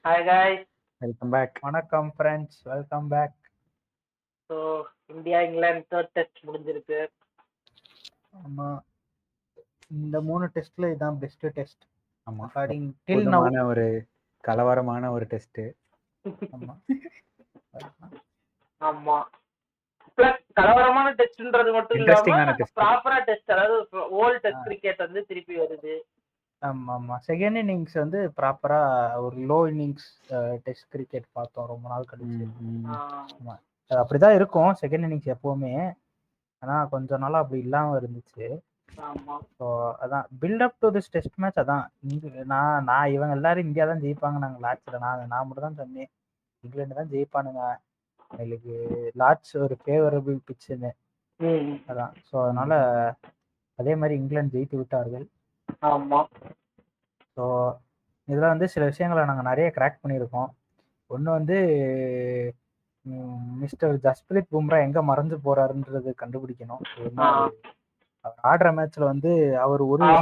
Hi guys. Welcome back. வணக்கம் friends, welcome back. So India England third test முடிஞ்சிருக்கு. ஆமா, இந்த 3 டெஸ்ட்ல இதான் பெஸ்ட் டெஸ்ட். ஆமா, அக்கார்டிங் டில் நவ. புதுமான ஒரு கலவரமான ஒரு டெஸ்ட். ஆமா ஆமா, பிளஸ் கலவரமான டெஸ்ட்ன்றது மட்டும் Interesting-ஆன இல்லாம test. ப்ராப்பரா டெஸ்ட், அதாவது ஓல்ட் டெஸ்ட் கிரிக்கெட் வந்து திருப்பி வருது. ஆமா ஆமா, செகண்ட் இன்னிங்ஸ் வந்து ப்ராப்பரா ஒரு லோ இன்னிங்ஸ் டெஸ்ட் கிரிக்கெட் பார்த்தோம் ரொம்ப நாள் கழிச்சு. ஆமா, அது அப்படிதான் இருக்கும் செகண்ட் இன்னிங்ஸ் எப்பவுமே. ஆனா கொஞ்ச நாளா அப்படி இல்லாம இருந்துச்சு. ஆமா, ஸோ அதான் buildup to this test match. அதான் நான் இவங்க எல்லாரும் இந்தியா தான் ஜெயிப்பாங்க நாங்கள் லாட்ஸ்ல. நான் மட்டும் தான் சொன்னேன் இங்கிலாந்து தான் ஜெயிப்பானுங்க, எங்களுக்கு லாட்ஸ் ஒரு ஃபேவரபிள் பிச்சுன்னு. அதான், ஸோ அதனால அதே மாதிரி இங்கிலாந்து ஜெயித்து விட்டார்கள். ஆமா. ஸோ இதில் வந்து சில விஷயங்களை நாங்கள் நிறைய கிராக் பண்ணியிருக்கோம். ஒன்று வந்து மிஸ்டர் ஜஸ்பிரீத் பும்ரா எங்கே மறைஞ்சு போறாருன்றது கண்டுபிடிக்கணும். அவர் ஆடுற மேட்ச்ல வந்து அவர் ஒரு நானே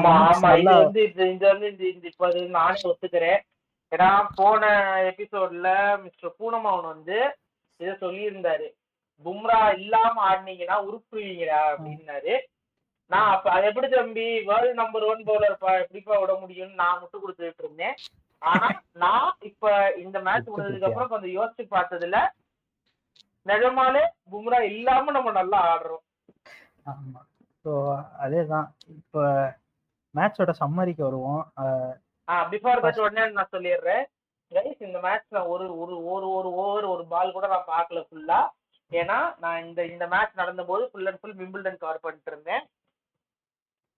ஒத்துக்கிறேன். ஏன்னா போன எபிசோட்ல மிஸ்டர் பூனமவன் வந்து இதை சொல்லியிருந்தாரு, பும்ரா இல்லாம ஆடினீங்கன்னா உருப்புவீங்கடா அப்படின்னாரு. நான் அப்ப அது எப்படி தம்பி வேர்ல்டு நம்பர் 1 பவுலர் எப்படிப்பா விட முடியும்னு நான் முட்டு கொடுத்துட்டு இருந்தேன். ஆனா நான் இப்ப இந்த மேட்ச் முடிஞ்சதுக்கு அப்புறம் கொஞ்சம் யோசிச்சு பார்த்ததுல நிஜமாலே பும்ரா இல்லாம நம்ம நல்லா ஆடுறோம். ஆமா, ஸோ அதேதான். இப்போ மேட்சோட சம்மரிக்கு வருவோம். பிஃபோர் தட் உடனே நான் சொல்லிடுறேன், இந்த மேட்ச்ல ஒரு ஒரு ஒரு ஒரு ஓவர் ஒரு பால் கூட நான் பார்க்கல ஃபுல்லா. ஏன்னா நான் இந்த மேட்ச் நடந்த போது full and full Wimbledon cover பண்ணிட்டு இருந்தேன்.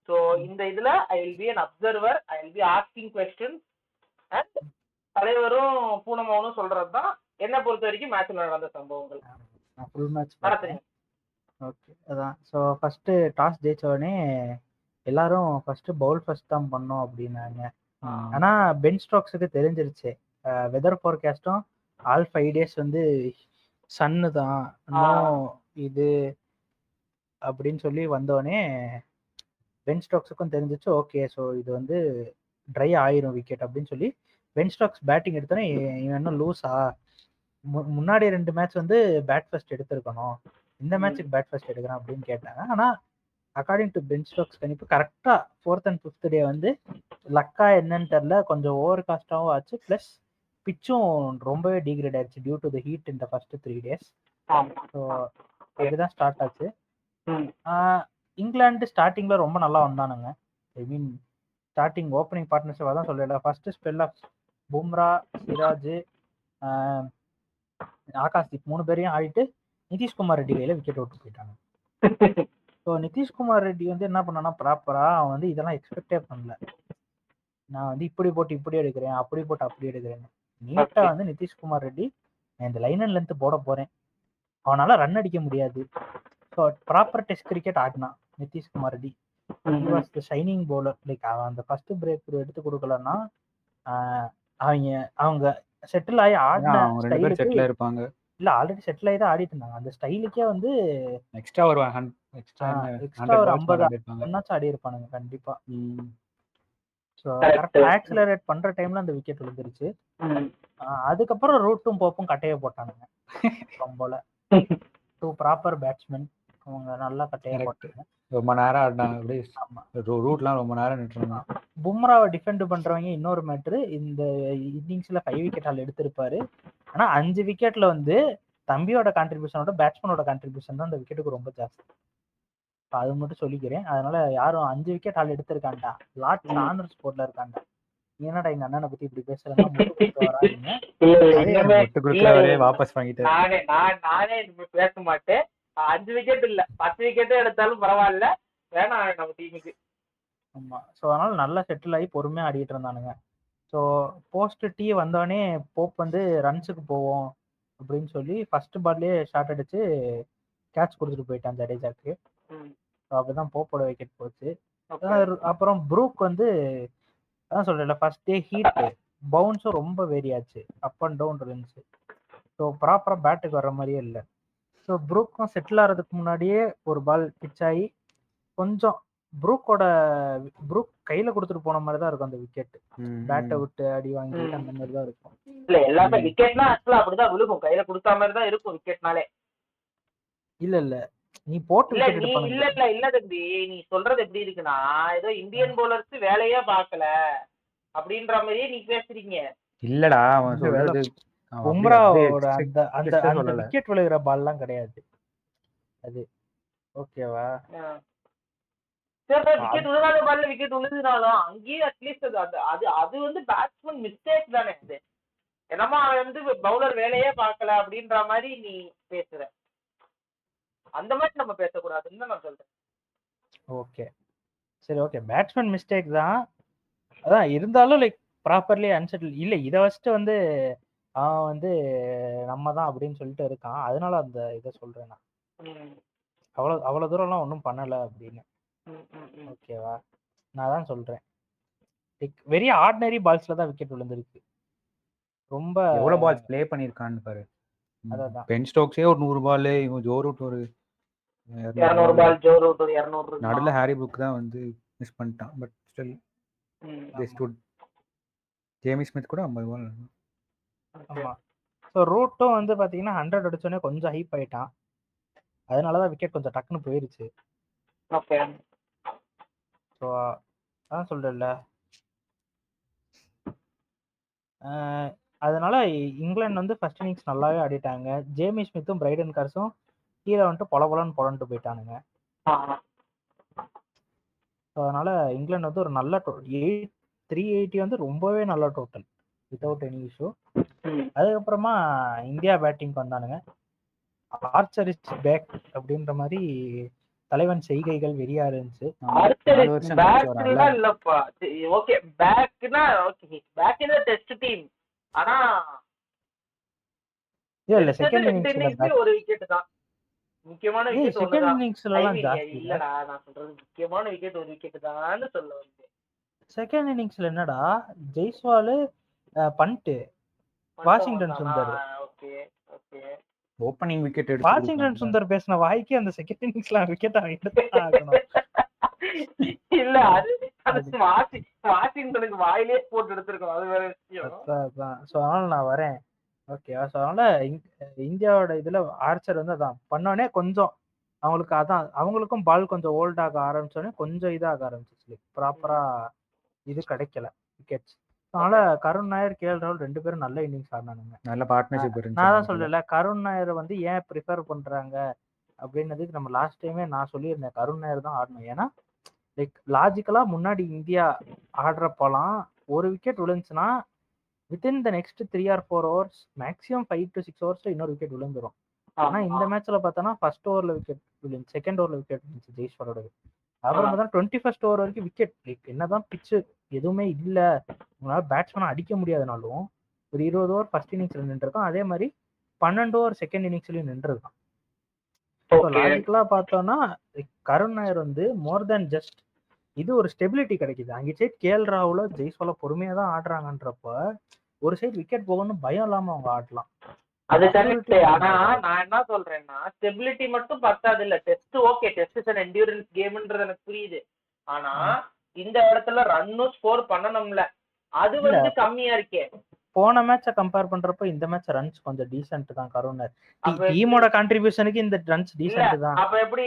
ஸோ இந்த இதுல I will be an observer, I will be asking questions and தலைவரும் பூனமவனும் சொல்றதுதான் என்ன பொறுத்த வரைக்கும் மேட்ச்ல நடந்த சம்பவங்கள். ஃபுல் மேட்ச் பார்த்தேன். ஓகே, அதான். ஸோ ஃபர்ஸ்ட் டாஸ் ஜெயிச்ச உடனே எல்லாரும் ஃபர்ஸ்ட் பவுல் ஃபர்ஸ்ட் தான் பண்ணோம் அப்படின்னாங்க. ஆனா பென் ஸ்டோக்ஸுக்கு தெரிஞ்சிருச்சு, வெதர் ஃபோர்காஸ்டும் ஆல் 5 days வந்து சன்னு தான் இது அப்படின்னு சொல்லி வந்தோடனே பென் ஸ்டோக்ஸுக்கும் தெரிஞ்சிச்சு. ஓகே, ஸோ இது வந்து ட்ரை ஆயிரும் விக்கெட் அப்படின்னு சொல்லி பென் ஸ்டோக்ஸ் பேட்டிங் எடுத்தோன்னே இவன் இன்னும் லூஸா, முன்னாடி 2 மேட்ச் வந்து பேட் ஃபர்ஸ்ட் எடுத்திருக்கணும், இந்த மேட்சுக்கு பேட் ஃபர்ஸ்ட் எடுக்கிறான் அப்படின்னு கேட்டாங்க. ஆனால் அக்கார்டிங் டு பென் ஸ்டோக்ஸ் கணிப்பு கரெக்டாக 4th and 5th டே வந்து லக்கா என்னன்னு தெரில, கொஞ்சம் ஓவர் காஸ்டாகவும் ஆச்சு. ப்ளஸ் பிச்சும் ரொம்பவே டீக்ரேட் ஆயிடுச்சு டியூ டு த ஹீட் இந்த ஃபர்ஸ்ட் 3 days. ஸோ அப்படிதான் ஸ்டார்ட் ஆச்சு. இங்கிலாந்து ஸ்டார்டிங்ல ரொம்ப நல்லா வந்தானுங்க. I mean starting opening partnership தான் சொல்லல. First spell of Bumrah, Siraj, Akashdeep 3 பேரையும் ஆடிட்டு நிதிஷ்குமார் ரெட்டி கையில விக்கெட் விட்டு போயிட்டாங்க. ஸோ நிதிஷ்குமார் ரெட்டி வந்து என்ன பண்ணானா ப்ராப்பரா அவன் வந்து இதெல்லாம் எக்ஸ்பெக்டே பண்ணல. நான் வந்து இப்படி போட்டு இப்படி எடுக்கிறேன், அப்படி போட்டு அப்படி எடுக்கிறேன்னு நீட்டா வந்து நிதிஷ்குமார் ரெட்டி நான் இந்த லைன் அண்ட் லென்த் போட போறேன், அவனால ரன் அடிக்க முடியாது. ஸோ ப்ராப்பர் டெஸ்ட் கிரிக்கெட் ஆடினான் Nitish Kumar Reddy. He was the shining bowler. Like அவன் அந்த ஃபர்ஸ்ட் பிரேக் எடுத்து கொடுக்கலன்னா அவங்க செட்டில் ஆகி ஆடின ஸ்டைலுக்கு இருப்பாங்க. இல்ல ஆல்ரெடி செட்டில் ஆகி தான் ஆடிட்டு இருந்தாங்க. அந்த ஸ்டைலுக்கே வந்து எக்ஸ்ட்ரா ஒரு 50 ஆடி இருப்பானுங்க கண்டிப்பா. ஸோ கரெக்டாக ஆக்சிலரேட் பண்ற டைம்ல அந்த விக்கெட் விழுந்துருச்சு. அதுக்கப்புறம் ரூட்டும் போப்பும் கட்டையை போட்டானுங்க ரொம்பல. 2 ப்ராப்பர் பேட்ஸ்மேன், அவங்க நல்லா கட்டையை போட்டாங்க. ரொம்ப நேரம் ஆடினாங்க. அப்படியே ரூட்லாம் ரொம்ப நேரம் நின்றுருந்தாங்க. பும்ராவை டிஃபெண்ட் பண்றவங்க இன்னொரு மேட்ரு, இந்த இன்னிங்ஸ்ல 5 விக்கெட் ஆல் எடுத்திருப்பாரு. ஆனா 5 விக்கெட்ல வந்து தம்பியோட கான்ட்ரிபியூஷனோட பேட்ஸ்மேனோட கான்ட்ரிபியூஷன் தான் அந்த விக்கெட்டுக்கு ரொம்ப ஜாஸ்தி. அது மட்டும் சொல்லிக்கிறேன். அதனால யாரும் 5 விக்கெட் ஆல் எடுத்திருக்காண்டா, லாட்ஸ் ஆனர் ஸ்போர்ட்ல இருக்காண்டா. என்னடா எங்க அண்ணனை பத்தி இப்படி பேசுறேன்னா வாபஸ் வாங்கிட்டு நானே பேச மாட்டேன். 5 விக்கெட் இல்ல 10 விக்கெட்டே எடுத்தாலும் பரவாயில்ல, வேணாம் நம்ம டீமுக்கு. ஆமா, ஸோ அதனால நல்லா செட்டில் ஆகி பொறுமையா ஆடிட்டு இருந்தானுங்க. ஸோ போஸ்ட் டீ வந்தோடனே போப் வந்து ரன்ஸுக்கு போவோம் அப்படின்னு சொல்லி ஃபர்ஸ்ட் பால்லேயே ஷாட் அடிச்சு கேட்ச் கொடுத்துட்டு போயிட்டான் ஜடேஜாக்கு. ஸோ அப்படிதான் போப்போட விக்கெட் போச்சு. அப்புறம் ப்ரூக் வந்து அதான் சொல்றேன்ல, ஃபர்ஸ்ட் டே ஹீட் பவுன்ஸும் ரொம்ப வேரி ஆச்சு, அப் அண்ட் டவுன் இருந்துச்சு. ஸோ ப்ராப்பராக பேட்டுக்கு வர்ற மாதிரியே இல்லை. ஸோ ப்ரூக்கும் செட்டில் ஆகிறதுக்கு முன்னாடியே ஒரு பால் பிச் ஆகி கொஞ்சம் ப்ரூக்கோட ப்ரூக் கையில கொடுத்துட்டு போன மாதிரி தான் இருக்கும் அந்த விக்கெட். பேட்டை விட்டு அடி வாங்கிட்டு அந்த மாதிரி தான் இருக்கும். இல்ல எல்லாமே விக்கெட்னா ஆக்சுவலா அப்படிதான் விழுகும், கையில கொடுத்த மாதிரி தான் இருக்கும் விக்கெட்னாலே. இல்ல இல்ல நீ போட்டு இல்ல விக்கெட் நீ எடுப்பானுங்க. இல்ல தம்பி, நீ சொல்றது எப்படி இருக்குன்னா ஏதோ இந்தியன் பவுலர்ஸ் வேலையே பார்க்கல அப்படின்ற மாதிரியே நீ பேசுறீங்க. இல்லடா அவன் சொல்றது பும்ராவோட அந்த அந்த அந்த விக்கெட் விழுகிற பால்லாம் கிடையாது அது. ஓகேவா? சரி, விக்கெட் விழுகாத பால்ல விக்கெட் விழுதுனாலும் அங்கேயே அட்லீஸ்ட் அது வந்து பேட்ஸ்மேன் மிஸ்டேக் தானே அது. என்னமா வந்து பவுலர் வேலையே பார்க்கல அப்படின்ற மாதிரி நீ பேசுற. அந்த மாதிரி நம்ம பேசக்கூடாதுன்னு தான் நான் சொல்றேன். ஓகே சரி ஓகே, பேட்ஸ்மேன் மிஸ்டேக் தான். அதான் இருந்தாலும் லைக் ப்ராப்பர்லி அன்செட்டில் இல்லை. இதை வச்சுட்டு வந்து அவன் வந்து நம்ம தான் அப்படின்னு சொல்லிட்டு இருக்கான். அதனால அந்த இதை சொல்றேன் நான். அவ்வளோ தூரம்லாம் ஒன்றும் பண்ணலை அப்படின்னு. ஓகேவா? நான் தான் சொல்றேன் வெரி ஆர்டினரி பால்ஸ்ல தான் விக்கெட் விழுந்திருக்கு. ரொம்ப எவ்வளவு பால்ஸ் ப்ளே பண்ணிருக்கான்னு பாரு. அதான் பென் ஸ்டோக்ஸே ஒரு 100 பால், இவன் ஜோ ரூட் ஒரு 200 பால், ஜோ ரூட் 200. நடுல ஹாரி புக் தான் வந்து மிஸ் பண்ணிட்டான். But still they stood. Jamie Smith கூட 50 பால். ஆமா. ஸோ ரூட்டும் வந்து பாத்தீங்கன்னா 100 அடிச்சோடனே கொஞ்சம் ஹைப் ஆயிட்டான். அதனாலதான் விக்கெட் கொஞ்சம் டக்குன்னு போயிருச்சு. ஓகே. ஸோ அதான் சொல்றேன்ல, அதனால இங்கிலாந்து வந்து ஃபர்ஸ்ட் இன்னிங்ஸ் நல்லாவே ஆடிட்டாங்க. ஜேமி ஸ்மித்தும் பிரைடன் கார்ஸும் கீழே வந்துட்டு பொலன்னு புலன்ட்டு போயிட்டானுங்க. ஸோ அதனால இங்கிலாந்து வந்து ஒரு நல்ல 380 வந்து ரொம்பவே நல்ல டோட்டல் வித்தவுட் எனி இஷ்யூ. அதுக்கப்புறமா இந்தியா பேட்டிங் வந்தானுங்க. ஆர்ச்சர் இஸ் பேக் அப்படின்ற மாதிரி தலைவன் செய்கைகள் வெறியா இருந்துச்சு. இல்லப்பா ஓகே பேக்னா okay back in test team. ஆனா இல்ல செகண்ட் இன்னிங்ஸ்ல ஒரு விக்கெட் தான் முக்கியமான விக்கெட். செகண்ட் இன்னிங்ஸ்லலாம் ஜாஸ்தி இல்லடா, நான் சொல்றது முக்கியமான விக்கெட் ஒரு விக்கெட் தான்னு சொல்ல வந்து. செகண்ட் இன்னிங்ஸ்ல என்னடா Jaiswal Pant Washington Sundar. Okay okay opening wicket எடுத்து வாஷிங்டன் சுந்தர் பேசின வாய்க்கு அந்த செகண்ட் இன்னிங்ஸ்ல விக்கெட் ஆகணும். இல்ல அது வாஷிங்டனுக்கு வாயிலே போட்டு எடுத்திருக்கோம், அது வேற விஷயம். சோ அதனால நான் வரேன். ஓகேவா? ஸோ அதனால இந்தியாவோட இதுல ஆர்ச்சர் வந்து அதான் பண்ணோடனே கொஞ்சம் அவங்களுக்கு அதான் அவங்களுக்கும் பால் கொஞ்சம் ஓல்ட் ஆக ஆரம்பிச்சோடனே கொஞ்சம் இதாக ஆரம்பிச்சிச்சு. ப்ராப்பரா இது கிடைக்கல விக்கெட்ஸ். அதனால கருண் நாயர், கேஎல் ராகுல் 2 பேரும் நல்ல இன்னிங்ஸ் ஆடினானுங்க. நல்ல பார்ட்னர்ஷிப் இருந்துச்சு. நான் தான் சொல்லல கருண் நாயர் வந்து ஏன் ப்ரிஃபர் பண்றாங்க அப்படின்னதுக்கு நம்ம லாஸ்ட் டைமே நான் சொல்லியிருந்தேன் கருண் நாயர் தான் ஆடணும். ஏன்னா லைக் லாஜிக்கலா முன்னாடி இந்தியா ஆடுறப்போலாம் ஒரு விக்கெட் விழுந்துச்சுன்னா within the next 3 or 4 hours maximum 5 to 6 hours இன்னொரு விக்கெட் விழுந்துரும். ஆனா இந்த மேட்ச்ல பார்த்தோன்னா ஃபர்ஸ்ட் ஓவர்ல விக்கெட் விழுந்து, செகண்ட் ஓவர்ல விக்கெட் விழுந்துச்சு ஜெய்ஸ்வாலோட. அப்புறம் பார்த்தா 21st ஓவர் வரைக்கும் விக்கெட். என்னதான் பிச்சு எதுவுமே இல்ல, உங்களால பேட்ஸ்மேனை அடிக்க முடியாதனாலும் ஒரு 20 ஓவர் ஃபர்ஸ்ட் இன்னிங்ஸ்ல நின்றுருக்கான். அதே மாதிரி 12 ஓவர் செகண்ட் இன்னிங்ஸ்லயும் நின்றுருக்கான். லாஜிக்கலா பார்த்தோம்னா கருண் நாயர் வந்து மோர் தேன் ஜஸ்ட் இது ஒரு ஸ்டெபிலிட்டி கிடைக்குது. அங்கே சைட் கேஎல் ராகுல ஜெய்ஸ்வால பொறுமையா தான் ஆடுறாங்கன்றப்ப ஒரு சைடு விக்கெட் போகணும்னு பயம் இல்லாம அவங்க ஆடலாம். அது கரெக்ட். ஆனா நான் என்ன சொல்றேன்னா ஸ்டெபிலிட்டி மட்டும் பத்தாது இல்ல. Test okay, test is an endurance கேம்ன்றது எனக்கு புரியுது. ஆனா இந்த இடத்துல ரன்னும் ஸ்கோர் பண்ணணும்ல, அது வந்து கம்மியா இருக்கே. போன மேட்ச கம்பேர் பண்றப்ப இந்த மேட்ச் ரன்ஸ் கொஞ்சம் டீசன்ட் தான். கருணர் டீமோட கான்ட்ரிபியூஷனுக்கு இந்த ரன்ஸ் டீசன்ட் தான். அப்ப எப்படி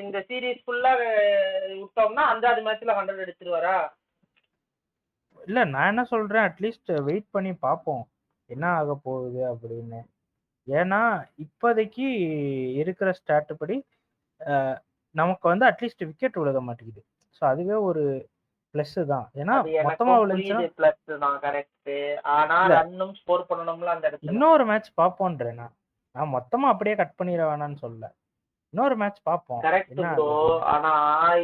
இந்த சீரிஸ் ஃபுல்லா விட்டோம்னா அஞ்சாவது மேட்ச்ல 100 எடுத்துருவாரா? இல்ல நான் என்ன சொல்றேன், அட்லீஸ்ட் வெயிட் பண்ணி பார்ப்போம் என்ன ஆக போகுது அப்படின்னு. ஏன்னா இப்போதைக்கு இருக்கிற ஸ்டாட் படி நமக்கு வந்து அட்லீஸ்ட் விக்கெட் விழுக மாட்டேங்குது. ஸோ அதுவே ஒரு பிளஸ் தான். ஏன்னா மொத்தமா விழுந்துச்சுன்னா பிளஸ் தான் கரெக்ட். ஆனா ரன்னும் ஸ்கோர் பண்ணணும்ல அந்த இடத்துல. இன்னொரு மேட்ச் பாப்போம்ன்றேன் நான் மொத்தமா அப்படியே கட் பண்ணிர வேணாம்னு சொல்ல. இன்னொரு மேட்ச் பாப்போம். Correct bro. ஆனா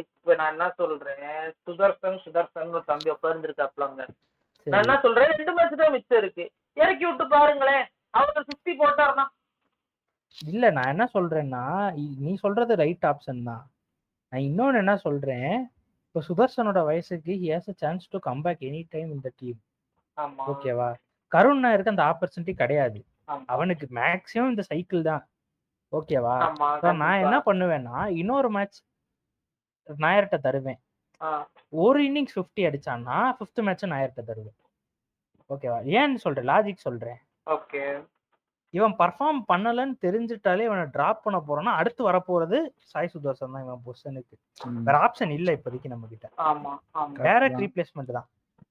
இப்ப நான் என்ன சொல்றேன், சுதர்சன் ஒரு தம்பி உட்கார்ந்துருக்காப்லங்க. நான் என்ன சொல்றேன், 2 மேட்ச் தான் மிச்சம் இருக்கு, இறக்கி விட்டு பாருங்களேன். அவர் 50 போட்டாருன்னா இல்ல. நான் என்ன சொல்றேன்னா நீ சொல்றது ரைட் ஆப்ஷன் தான். நான் இன்னொன்னு என்ன சொல்றேன், இப்போ சுதர்சனோட வயசுக்கு he has a chance to come back any time in the team. ஓகேவா? கருண் நாயருக்கு அந்த ஆப்பர்ச்சுனிட்டி கிடையாது. அவனுக்கு மேக்ஸிமம் இந்த சைக்கிள் தான். ஓகேவா? நான் என்ன பண்ணுவேன்னா இன்னொரு மேட்ச் நாயர்கிட்ட தருவேன். ஒரு இன்னிங்ஸ் 50 அடிச்சான்னா 5th மேட்ச் நாயர்கிட்ட தருவேன். ஓகேவா? ஏன்னு சொல்றேன், லாஜிக் சொல்றேன். ஓகே இவன் பர்ஃபார்ம் பண்ணலன்னு தெரிஞ்சுட்டாலே இவனை டிராப் பண்ண போறோம்னா அடுத்து வரப்போறது சாய் சுதர்சன் தான் இவன் பொசிஷனுக்கு. வேற ஆப்ஷன் இல்ல இப்போதைக்கு நம்ம கிட்ட. ஆமா ஆமா டைரக்ட் ரீப்ளேஸ்மெண்ட் தான்.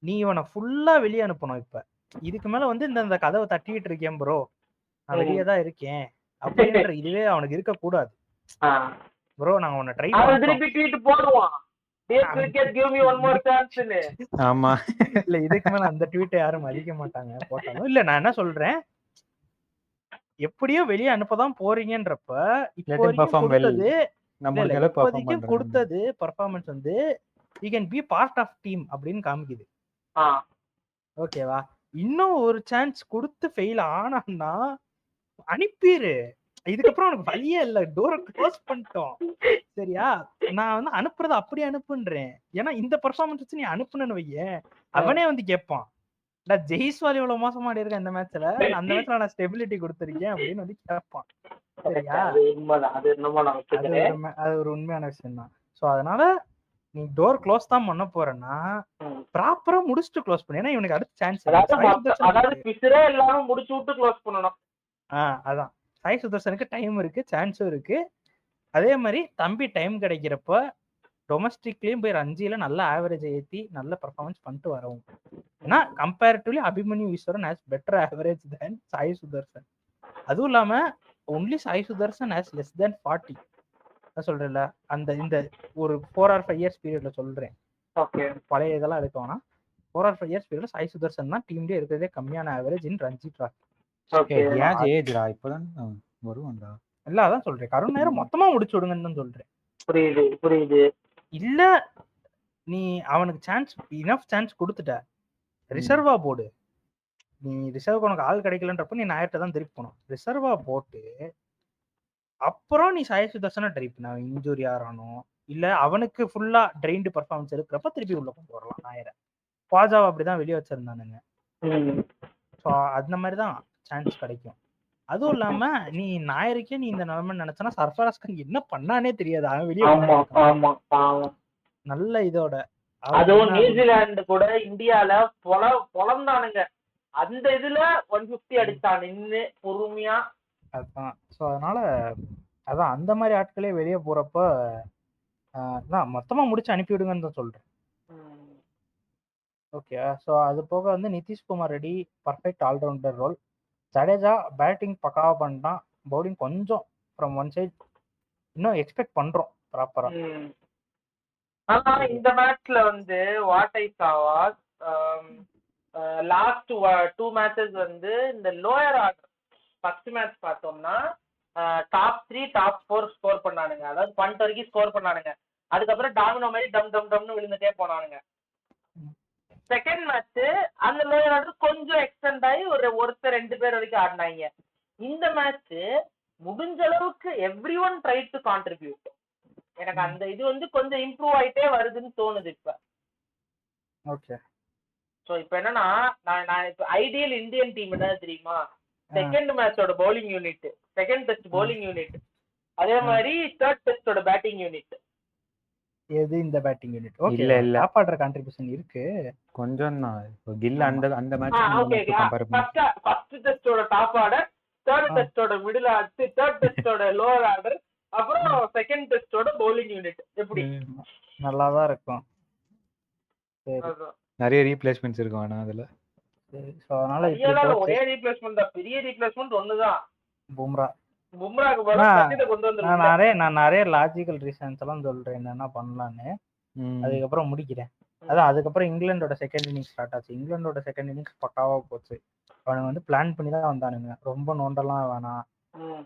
நீ இவனை ஃபுல்லா வெளியே அனுப்பணும். இப்ப இதுக்கு மேல வந்து இந்த கதவை தட்டிட்டு இருக்கேன் ப்ரோ, நான் வெளியே தான் இருக்கேன் அப்படின்ற இதுவே அவனுக்கு இருக்க கூடாது. ப்ரோ நாங்க உன்னை ட்ரை அவன் திருப்பி ட்வீட் போடுவான், "Dear cricket, give me one more chance ன்னு." ஆமா இல்ல இதுக்கு மேல அந்த ட்வீட்டை யாரும் மதிக்க மாட்டாங்க போட்டாலும். இல்ல நான் என்ன சொல்றேன், எப்படியோ வெளியே அனுப்பதான் போறீங்கன்றப்ப இப்போ Let him perform well. கொடுத்தது நம்மளுக்கு எல்லாம் perform இப்போதைக்கு பண்றாங்க. கொடுத்தது பர்ஃபார்மன்ஸ் வந்து you can be part of team அப்படின்னு காமிக்குது. ஓகேவா? இன்னும் ஒரு சான்ஸ் கொடுத்து ஃபெயில் ஆனான்னா அனுப்பிடு. இதுக்கப்புறம் உனக்கு வழியே இல்ல, டோரை க்ளோஸ் பண்ணிட்டோம். சரியா? நான் வந்து அனுப்புறத அப்படியே அனுப்புன்றேன். ஏன்னா இந்த பர்ஃபார்மன்ஸ் வச்சு நீ அனுப்புனன்னு வையேன், அவனே வந்து கேட்பான், நான் ஜெய்ஸ்வால் இவ்வளவு மோசமா ஆடி இருக்கேன் இந்த மேட்ச்ல, அந்த மேட்ச்ல நான் ஸ்டெபிலிட்டி கொடுத்திருக்கேன் அப்படின்னு வந்து கேட்பான். சரியா? அது ஒரு உண்மையான விஷயம் தான். சோ அதனால நீ டோர் க்ளோஸ் தான் பண்ண போறேன்னா ப்ராப்பரா முடிச்சுட்டு க்ளோஸ் பண்ணு. ஏன்னா இவனுக்கு அடுத்த சான்ஸ் முடிச்சு விட்டு க்ளோஸ் பண்ணணும். அதான் சாய் சுதர்சனுக்கு டைம் இருக்கு, சான்ஸும் இருக்கு. அதே மாதிரி தம்பி டைம் கிடைக்கிறப்ப டொமஸ்டிக்லயும் போய் ரஞ்சியில நல்ல ஆவரேஜ் ஏற்றி நல்ல பர்ஃபார்மன்ஸ் பண்ணிட்டு வரவும். ஏன்னா comparatively Abhimanyu Easwaran has better average than Sai Sudharsan. அதுவும் இல்லாம only Sai Sudharsan has less than 40. சொல்றேன்ல, அந்த இந்த ஒரு 4 or 5 இயர்ஸ் பீரியட்ல சொல்றேன். பழைய இதெல்லாம் எடுத்தோம்னா 4 or 5 இயர்ஸ் பீரியட்ல சாய் சுதர்சன் தான் டீம்லயே இருக்கிறதே கம்மியான ஆவரேஜ் இன் ரஞ்சி டிராஃபி. இல்ல அதான் சொல்றேன், கருண் நேரம் மொத்தமா முடிச்சு விடுங்கன்னு சொல்றேன். புரியுது புரியுது. இல்ல நீ அவனுக்கு சான்ஸ் இனஃப் சான்ஸ் கொடுத்துட்ட, ரிசர்வா போடு. நீ ரிசர்வ் உனக்கு ஆள் கிடைக்கலன்றப்ப நீ நாயர்கிட்ட தான் திருப்பி போகணும். ரிசர்வா போட்டு அப்புறம் நீ சாய் சுதர்சனை ட்ரை பண்ண, இன்ஜுரி ஆறானோ இல்ல அவனுக்கு ஃபுல்லா ட்ரெயின்டு பர்ஃபார்மன்ஸ் இருக்கிறப்ப திருப்பி உள்ள கொண்டு வரலாம் நாயரை. பாஜாவை அப்படிதான் வெளியே வச்சிருந்தானுங்க. ஸோ அந்த மாதிரிதான் சான்ஸ் கிடைக்கும். அதுவும் இல்லாம நீ நாயருக்கே நீ இந்த நிலைமை நினைச்சனா சர்ஃபராஸ் கான் என்ன பண்ணானே தெரியாது. அவன் வெளியே நல்ல இதோட. அதுவும் நியூசிலாந்து கூட இந்தியால பொலந்தானுங்க, அந்த இதுல 150 அடிச்சான் நின்னு பொறுமையா. அதான் ஸோ அதனால அதான் அந்த மாதிரி ஆட்களே வெளியே போறப்ப தான் மொத்தமா முடிச்சு அனுப்பிவிடுங்கன்னு தான் சொல்றேன். ஓகே. ஸோ அது போக வந்து Nitish Kumar Reddy perfect all rounder role. Jadeja batting பக்காவா பண்ணிட்டான், பவுலிங் கொஞ்சம் ஃப்ரம் ஒன் சைட் இன்னும் எக்ஸ்பெக்ட் பண்றோம் ப்ராப்பரா. ஆனா இந்த மேட்ச்ல வந்து வாட் ஐ சா வாஸ் லாஸ்ட் 2 மேட்சஸ் வந்து இந்த லோயர் ஆர்டர் ஃபர்ஸ்ட் மேட்ச் பார்த்தோம்னா டாப் 3 டாப் 4 ஸ்கோர் பண்ணானுங்க, அதாவது பண்ட் வரைக்கும் ஸ்கோர் பண்ணானுங்க. அதுக்கப்புறம் டாமினோ மாதிரி டம் டம் டம்னு விழுந்துட்டே போனானுங்க. செகண்ட் மேட்ச் அந்த லோயர் ஆர்டர் கொஞ்சம் எக்ஸ்டெண்ட் ஆகி ஒருத்தர் 2 பேர் வரைக்கும் ஆடினாங்க. இந்த மேட்ச் முடிஞ்ச அளவுக்கு every one try to contribute. எனக்கு அந்த இது வந்து கொஞ்சம் இம்ப்ரூவ் ஆயிட்டே வருதுன்னு தோணுது இப்ப. ஓகே. சோ இப்போ என்னன்னா நான் இப்போ ஐடியல் இந்தியன் டீம் என்ன தெரியுமா, செகண்ட் மேட்சோட bowling unit, second test bowling unit, அதே மாதிரி தேர்ட் டெஸ்டோட பேட்டிங் யூனிட். எது இந்த பேட்டிங் யூனிட்? ஓகே இல்ல டாப் ஆர்டர் கான்ட்ரிபியூஷன் இருக்கு கொஞ்சம் தான். இப்போ கில் அந்த மேட்ச் ஓகே. ஃபர்ஸ்ட் டெஸ்டோட டாப் ஆர்டர், தேர்ட் டெஸ்டோட மிடில் ஆர்டர், தேர்ட் டெஸ்டோட லோவர் ஆர்டர், அப்புறம் செகண்ட் டெஸ்டோட பவுலிங் யூனிட். எப்படி நல்லா தான் இருக்கும். நிறைய ரீப்ளேஸ்மென்ட்ஸ் இருக்கும் ஆனா அதுல. சோ அதனால ஒரே ரீப்ளேஸ்மென்ட் தான், பெரிய ரீப்ளேஸ்மென்ட் ஒண்ணுதான், பும்ராக்கு பதிலா சச்சினை கொண்டு வந்திருக்காங்க. நான் நிறைய லாஜிக்கல் ரீசன்ஸ் எல்லாம் சொல்றேன் என்னென்ன பண்ணலான்னு, அதுக்கப்புறம் முடிக்கிறேன். அதான் அதுக்கப்புறம் இங்கிலாண்டோட செகண்ட் இன்னிங்ஸ் ஸ்டார்ட் ஆச்சு. இங்கிலாண்டோட செகண்ட் இன்னிங்ஸ் பக்காவா போச்சு. அவனுங்க வந்து பிளான் பண்ணி தான் வந்தானுங்க, ரொம்ப நோண்டெல்லாம் வேணாம்,